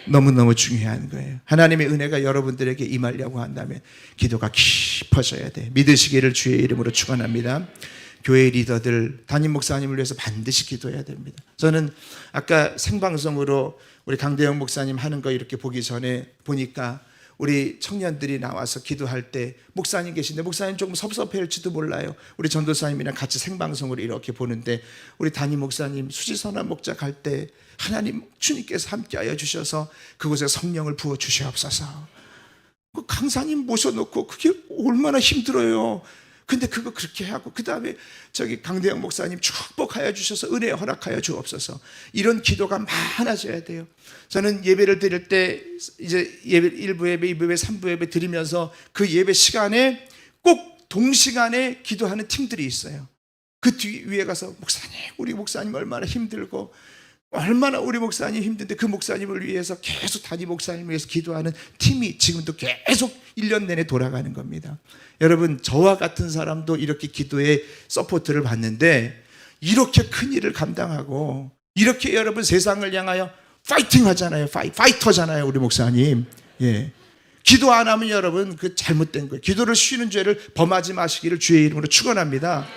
너무너무 중요한 거예요. 하나님의 은혜가 여러분들에게 임하려고 한다면 기도가 깊어져야 돼. 믿으시기를 주의 이름으로 축원합니다. 교회 리더들, 담임 목사님을 위해서 반드시 기도해야 됩니다. 저는 아까 생방송으로 우리 강대영 목사님 하는 거 이렇게 보기 전에 보니까 우리 청년들이 나와서 기도할 때 목사님 계신데 목사님 조금 섭섭해할지도 몰라요. 우리 전도사님이랑 같이 생방송을 이렇게 보는데 우리 담임 목사님 수지선한 목자 갈 때 하나님 주님께서 함께하여 주셔서 그곳에 성령을 부어 주시옵소서. 그 강사님 모셔놓고 그게 얼마나 힘들어요. 근데 그거 그렇게 하고 그 다음에 저기 강대영 목사님 축복하여 주셔서 은혜 허락하여 주옵소서. 이런 기도가 많아져야 돼요. 저는 예배를 드릴 때 이제 예배 1부 예배, 2부 예배, 3부 예배 드리면서 그 예배 시간에 꼭 동시간에 기도하는 팀들이 있어요. 그 뒤 위에 가서 목사님, 우리 목사님 얼마나 힘들고 얼마나 우리 목사님 힘든데 그 목사님을 위해서 계속 담임 목사님을 위해서 기도하는 팀이 지금도 계속 1년 내내 돌아가는 겁니다. 여러분, 저와 같은 사람도 이렇게 기도에 서포트를 받는데 이렇게 큰 일을 감당하고 이렇게 여러분 세상을 향하여 파이팅 하잖아요. 파이터잖아요, 우리 목사님. 예. 기도 안 하면 여러분 그 잘못된 거예요. 기도를 쉬는 죄를 범하지 마시기를 주의 이름으로 축원합니다.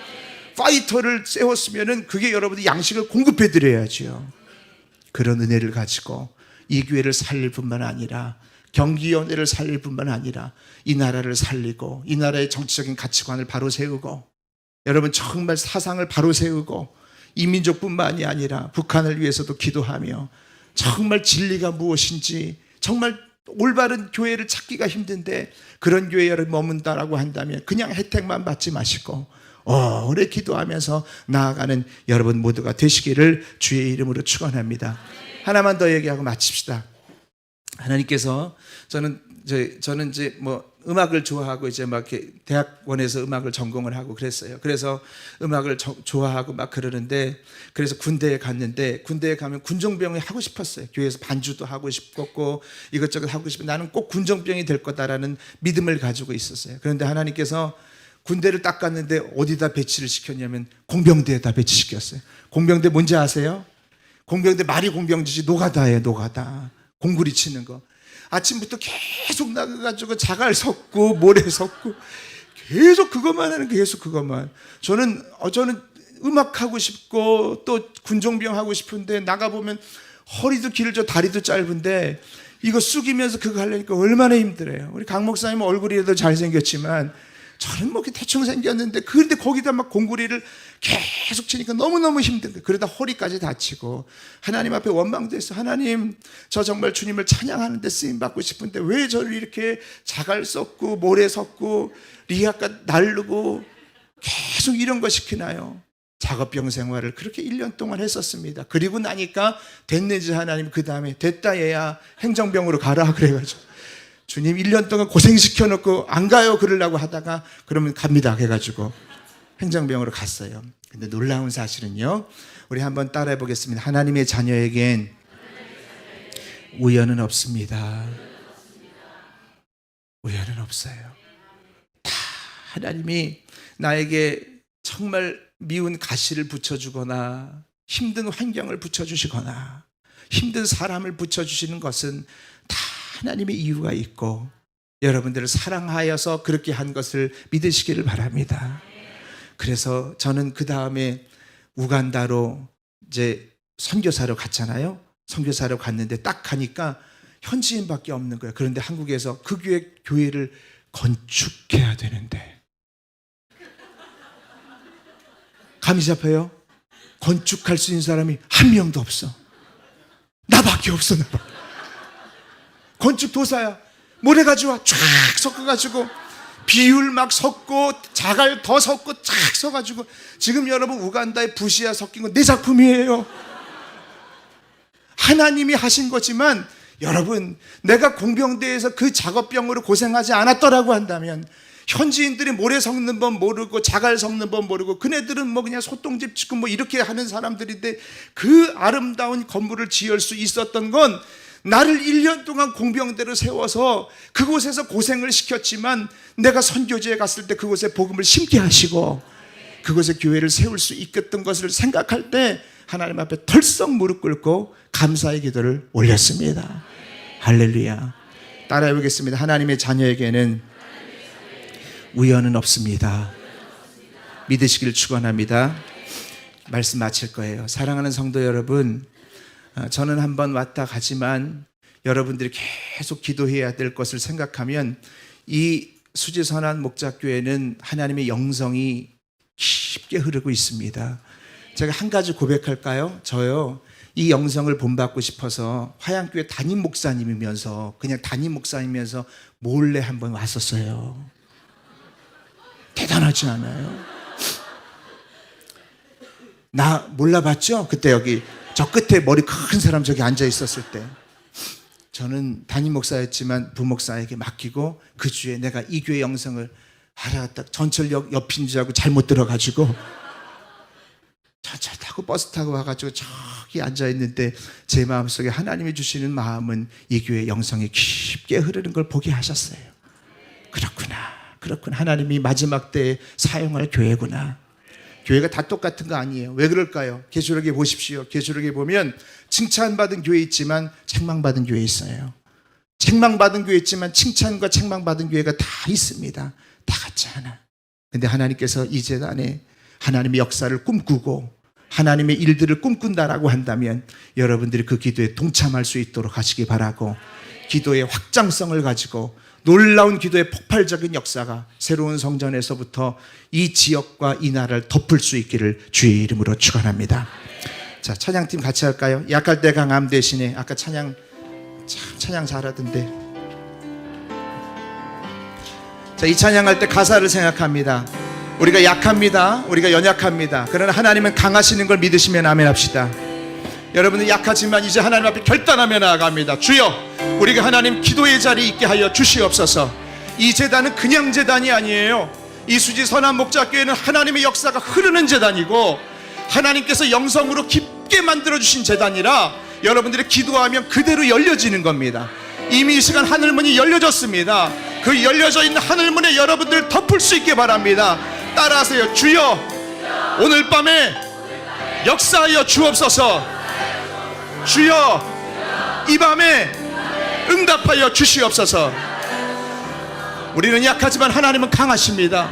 파이터를 세웠으면은 그게 여러분이 양식을 공급해 드려야죠. 그런 은혜를 가지고 이 교회를 살릴 뿐만 아니라 경기연회를 살릴 뿐만 아니라 이 나라를 살리고 이 나라의 정치적인 가치관을 바로 세우고 여러분 정말 사상을 바로 세우고 이 민족뿐만이 아니라 북한을 위해서도 기도하며 정말 진리가 무엇인지 정말 올바른 교회를 찾기가 힘든데 그런 교회에 머문다라고 한다면 그냥 혜택만 받지 마시고 오래 기도하면서 나아가는 여러분 모두가 되시기를 주의 이름으로 축원합니다. 하나만 더 얘기하고 마칩시다. 하나님께서 저는 이제 뭐 음악을 좋아하고 이제 막 이렇게 대학원에서 음악을 전공을 하고 그랬어요. 그래서 음악을 좋아하고 막 그러는데 그래서 군대에 갔는데 군대에 가면 군종병이 하고 싶었어요. 교회에서 반주도 하고 싶었고 이것저것 하고 싶고 나는 꼭 군종병이 될 거다라는 믿음을 가지고 있었어요. 그런데 하나님께서 군대를 딱 갔는데 어디다 배치를 시켰냐면 공병대에다 배치시켰어요. 공병대 뭔지 아세요? 공병대 말이 공병지지 노가다예요. 노가다. 공구리 치는 거. 아침부터 계속 나가가지고 자갈 섞고 모래 섞고 계속 그것만 하는 거예요. 계속 그것만. 저는 음악하고 싶고 또 군종병 하고 싶은데 나가보면 허리도 길죠. 다리도 짧은데 이거 숙이면서 그거 하려니까 얼마나 힘들어요. 우리 강 목사님은 얼굴이라도 잘생겼지만 저는 뭐 대충 생겼는데 그런데 거기다 막 공구리를 계속 치니까 너무너무 힘든 거예요. 그러다 허리까지 다치고 하나님 앞에 원망도 했어. 하나님, 저 정말 주님을 찬양하는데 쓰임받고 싶은데 왜 저를 이렇게 자갈 섞고 모래 섞고 리아까 날르고 계속 이런 거 시키나요? 작업병 생활을 그렇게 1년 동안 했었습니다. 그리고 나니까 됐는지 하나님 그 다음에 됐다 얘야 행정병으로 가라 그래가지고 주님 1년 동안 고생시켜놓고 안 가요 그러려고 하다가 그러면 갑니다 해가지고 행정병으로 갔어요. 근데 놀라운 사실은요, 우리 한번 따라해 보겠습니다. 하나님의 자녀에겐 우연은 없습니다. 우연은 없어요. 다 하나님이 나에게 정말 미운 가시를 붙여주거나 힘든 환경을 붙여주시거나 힘든 사람을 붙여주시는 것은 다 하나님의 이유가 있고 여러분들을 사랑하여서 그렇게 한 것을 믿으시기를 바랍니다. 그래서 저는 그 다음에 우간다로 이제 선교사로 갔잖아요. 선교사로 갔는데 딱 가니까 현지인밖에 없는 거예요. 그런데 한국에서 그 교회를 건축해야 되는데 감이 잡혀요? 건축할 수 있는 사람이 한 명도 없어. 나밖에 없어. 나밖에. 건축 도사야. 모래 가져와 쫙 섞어가지고 비율 막 섞고 자갈 더 섞고 쫙 써가지고 지금 여러분 우간다에 부시아 섞인 건 내 작품이에요. 하나님이 하신 거지만 여러분 내가 공병대에서 그 작업병으로 고생하지 않았더라고 한다면 현지인들이 모래 섞는 법 모르고 자갈 섞는 법 모르고 그네들은 뭐 그냥 소똥집 짓고 뭐 이렇게 하는 사람들인데 그 아름다운 건물을 지을 수 있었던 건 나를 1년 동안 공병대로 세워서 그곳에서 고생을 시켰지만 내가 선교지에 갔을 때 그곳에 복음을 심게 하시고 그곳에 교회를 세울 수 있겠던 것을 생각할 때 하나님 앞에 털썩 무릎 꿇고 감사의 기도를 올렸습니다. 할렐루야. 따라해 보겠습니다. 하나님의 자녀에게는 우연은 없습니다. 믿으시길 축원합니다. 말씀 마칠 거예요. 사랑하는 성도 여러분, 저는 한번 왔다 가지만 여러분들이 계속 기도해야 될 것을 생각하면 이 수지선한 목자교회는 하나님의 영성이 깊게 흐르고 있습니다. 제가 한 가지 고백할까요? 저요, 이 영성을 본받고 싶어서 화양교회 담임 목사님이면서 그냥 담임 목사님이면서 몰래 한번 왔었어요. 대단하지 않아요? 나 몰라봤죠? 그때 여기 저 끝에 머리 큰 사람 저기 앉아 있었을 때 저는 담임 목사였지만 부목사에게 맡기고 그 주에 내가 이 교회 영성을 알아갔다 전철역 옆인 줄 알고 잘못 들어가지고 전철 타고 버스 타고 와가지고 저기 앉아있는데 제 마음속에 하나님이 주시는 마음은 이 교회 영성이 깊게 흐르는 걸 보게 하셨어요. 그렇구나 하나님이 마지막 때에 사용할 교회구나. 교회가 다 똑같은 거 아니에요. 왜 그럴까요? 계시록에 보십시오. 계시록에 보면 칭찬받은 교회 있지만 책망받은 교회 있어요. 책망받은 교회 있지만 칭찬과 책망받은 교회가 다 있습니다. 다 같지 않아. 근데 하나님께서 이 재단에 하나님의 역사를 꿈꾸고 하나님의 일들을 꿈꾼다라고 한다면 여러분들이 그 기도에 동참할 수 있도록 하시기 바라고, 기도의 확장성을 가지고 놀라운 기도의 폭발적인 역사가 새로운 성전에서부터 이 지역과 이 나라를 덮을 수 있기를 주의 이름으로 축원합니다. 자, 찬양팀 같이 할까요? 약할 때 강함 대신에. 아까 찬양 참 찬양 잘하던데. 자, 이 찬양할 때 가사를 생각합니다. 우리가 약합니다. 우리가 연약합니다. 그러나 하나님은 강하시는 걸 믿으시면 아멘 합시다. 여러분은 약하지만 이제 하나님 앞에 결단하며 나아갑니다. 주여, 우리가 하나님 기도의 자리에 있게 하여 주시옵소서. 이 재단은 그냥 재단이 아니에요. 이 수지 선한 목자교회는 하나님의 역사가 흐르는 재단이고 하나님께서 영성으로 깊게 만들어주신 재단이라 여러분들이 기도하면 그대로 열려지는 겁니다. 이미 이 시간 하늘문이 열려졌습니다. 그 열려져 있는 하늘문에 여러분들 덮을 수 있게 바랍니다. 따라하세요. 주여, 오늘 밤에 역사하여 주옵소서. 주여, 이 밤에 응답하여 주시옵소서. 우리는 약하지만 하나님은 강하십니다.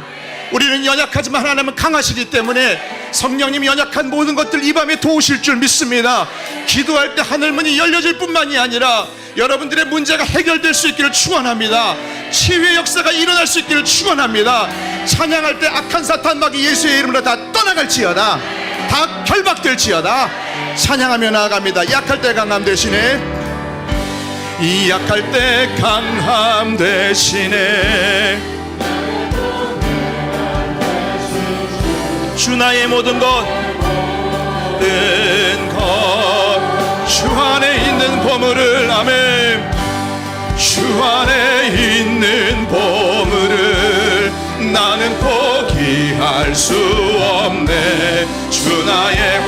우리는 연약하지만 하나님은 강하시기 때문에 성령님이 연약한 모든 것들 이 밤에 도우실 줄 믿습니다. 기도할 때 하늘문이 열려질 뿐만이 아니라 여러분들의 문제가 해결될 수 있기를 축원합니다. 치유의 역사가 일어날 수 있기를 축원합니다. 찬양할 때 악한 사탄막이 예수의 이름으로 다 떠나갈지어다, 다 결박될지어다. 찬양하며 나아갑니다. 약할 때 강함 대신에, 이 약할 때 강함 대신에 주 나의 모든 것 주 안에 있는 보물을, 아멘, 주 안에 있는 보물을 나는 포기할 수 없네. 주 나의,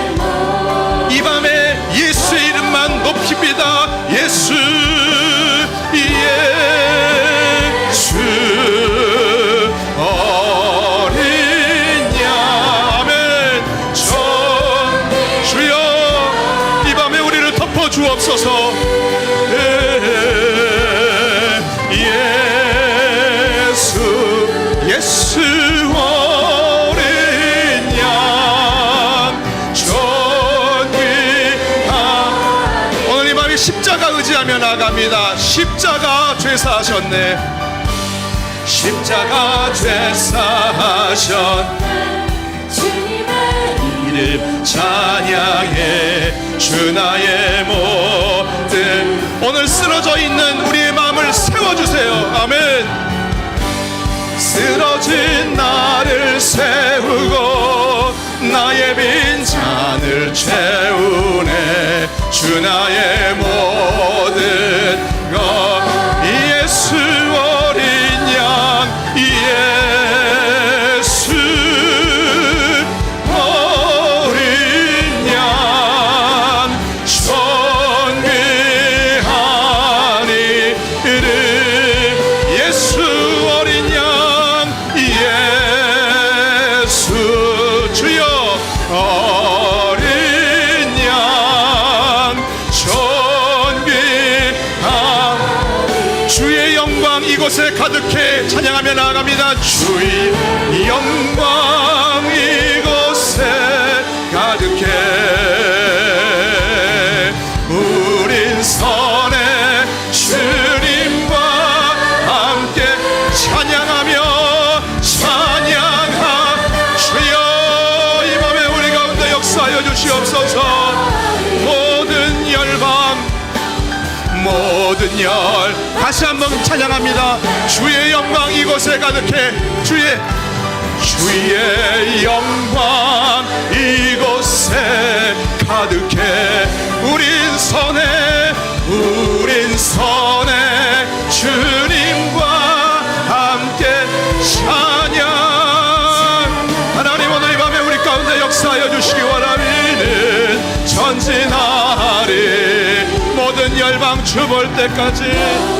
이 밤에 예수의 이름만 높입니다. 예수, 예수 어린 양, 아멘. 주여, 이 밤에 우리를 덮어 주옵소서. 예수 어린 양 존귀한, 오늘 이 밤에 십자가 의지하며 나갑니다. 십자가 죄사하셨네. 십자가 죄사하셨네. 주님의 이름 찬양해. 주 나의 모든, 오늘 쓰러져 있는 우리의 마음을 세워주세요. 아멘. 쓰러진 나를 세우고 나의 빈잔을 채우네. 주 나의 모든 것, 예수 어린 양, 예수 어린 양 존귀한 이름, 예수 어린 양, 주여 어린 양 존귀한, 주의 영광 이곳에 가득해. 찬양하며 나아갑니다. 주의 영광 이곳에 가득해. 우린 선의 다시 한번 찬양합니다. 주의 영광 이곳에 가득해. 주의 영광 이곳에 가득해. 우린 선해 주님과 함께 찬양. 하나님 오늘 이 밤에 우리 가운데 역사하여 주시기 원하는 전진하리. 모든 열방 주볼 때까지.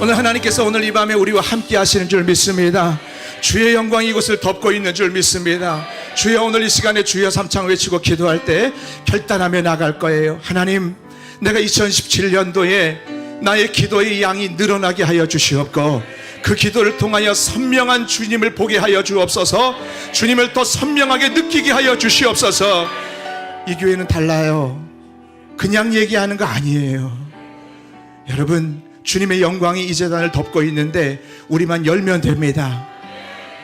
오늘 하나님께서 오늘 이 밤에 우리와 함께 하시는 줄 믿습니다. 주의 영광이 이곳을 덮고 있는 줄 믿습니다. 주여, 오늘 이 시간에 주여 삼창 외치고 기도할 때 결단하며 나갈 거예요. 하나님, 내가 2017년도에 나의 기도의 양이 늘어나게 하여 주시옵고, 그 기도를 통하여 선명한 주님을 보게 하여 주옵소서. 주님을 더 선명하게 느끼게 하여 주시옵소서. 이 교회는 달라요. 그냥 얘기하는 거 아니에요. 여러분, 주님의 영광이 이 재단을 덮고 있는데 우리만 열면 됩니다.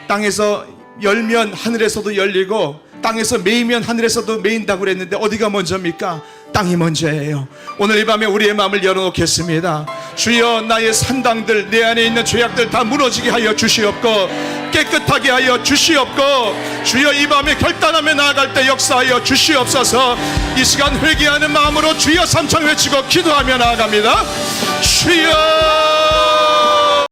땅에서 열면 하늘에서도 열리고, 땅에서 메이면 하늘에서도 메인다고 그랬는데 어디가 먼저입니까? 땅이 먼저예요. 오늘 이 밤에 우리의 마음을 열어놓겠습니다. 주여, 나의 산당들, 내 안에 있는 죄악들 다 무너지게 하여 주시옵고, 깨끗하게 하여 주시옵고, 주여, 이 밤에 결단하며 나아갈 때 역사하여 주시옵소서. 이 시간 회개하는 마음으로 주여 삼창 외치고 기도하며 나아갑니다. 주여.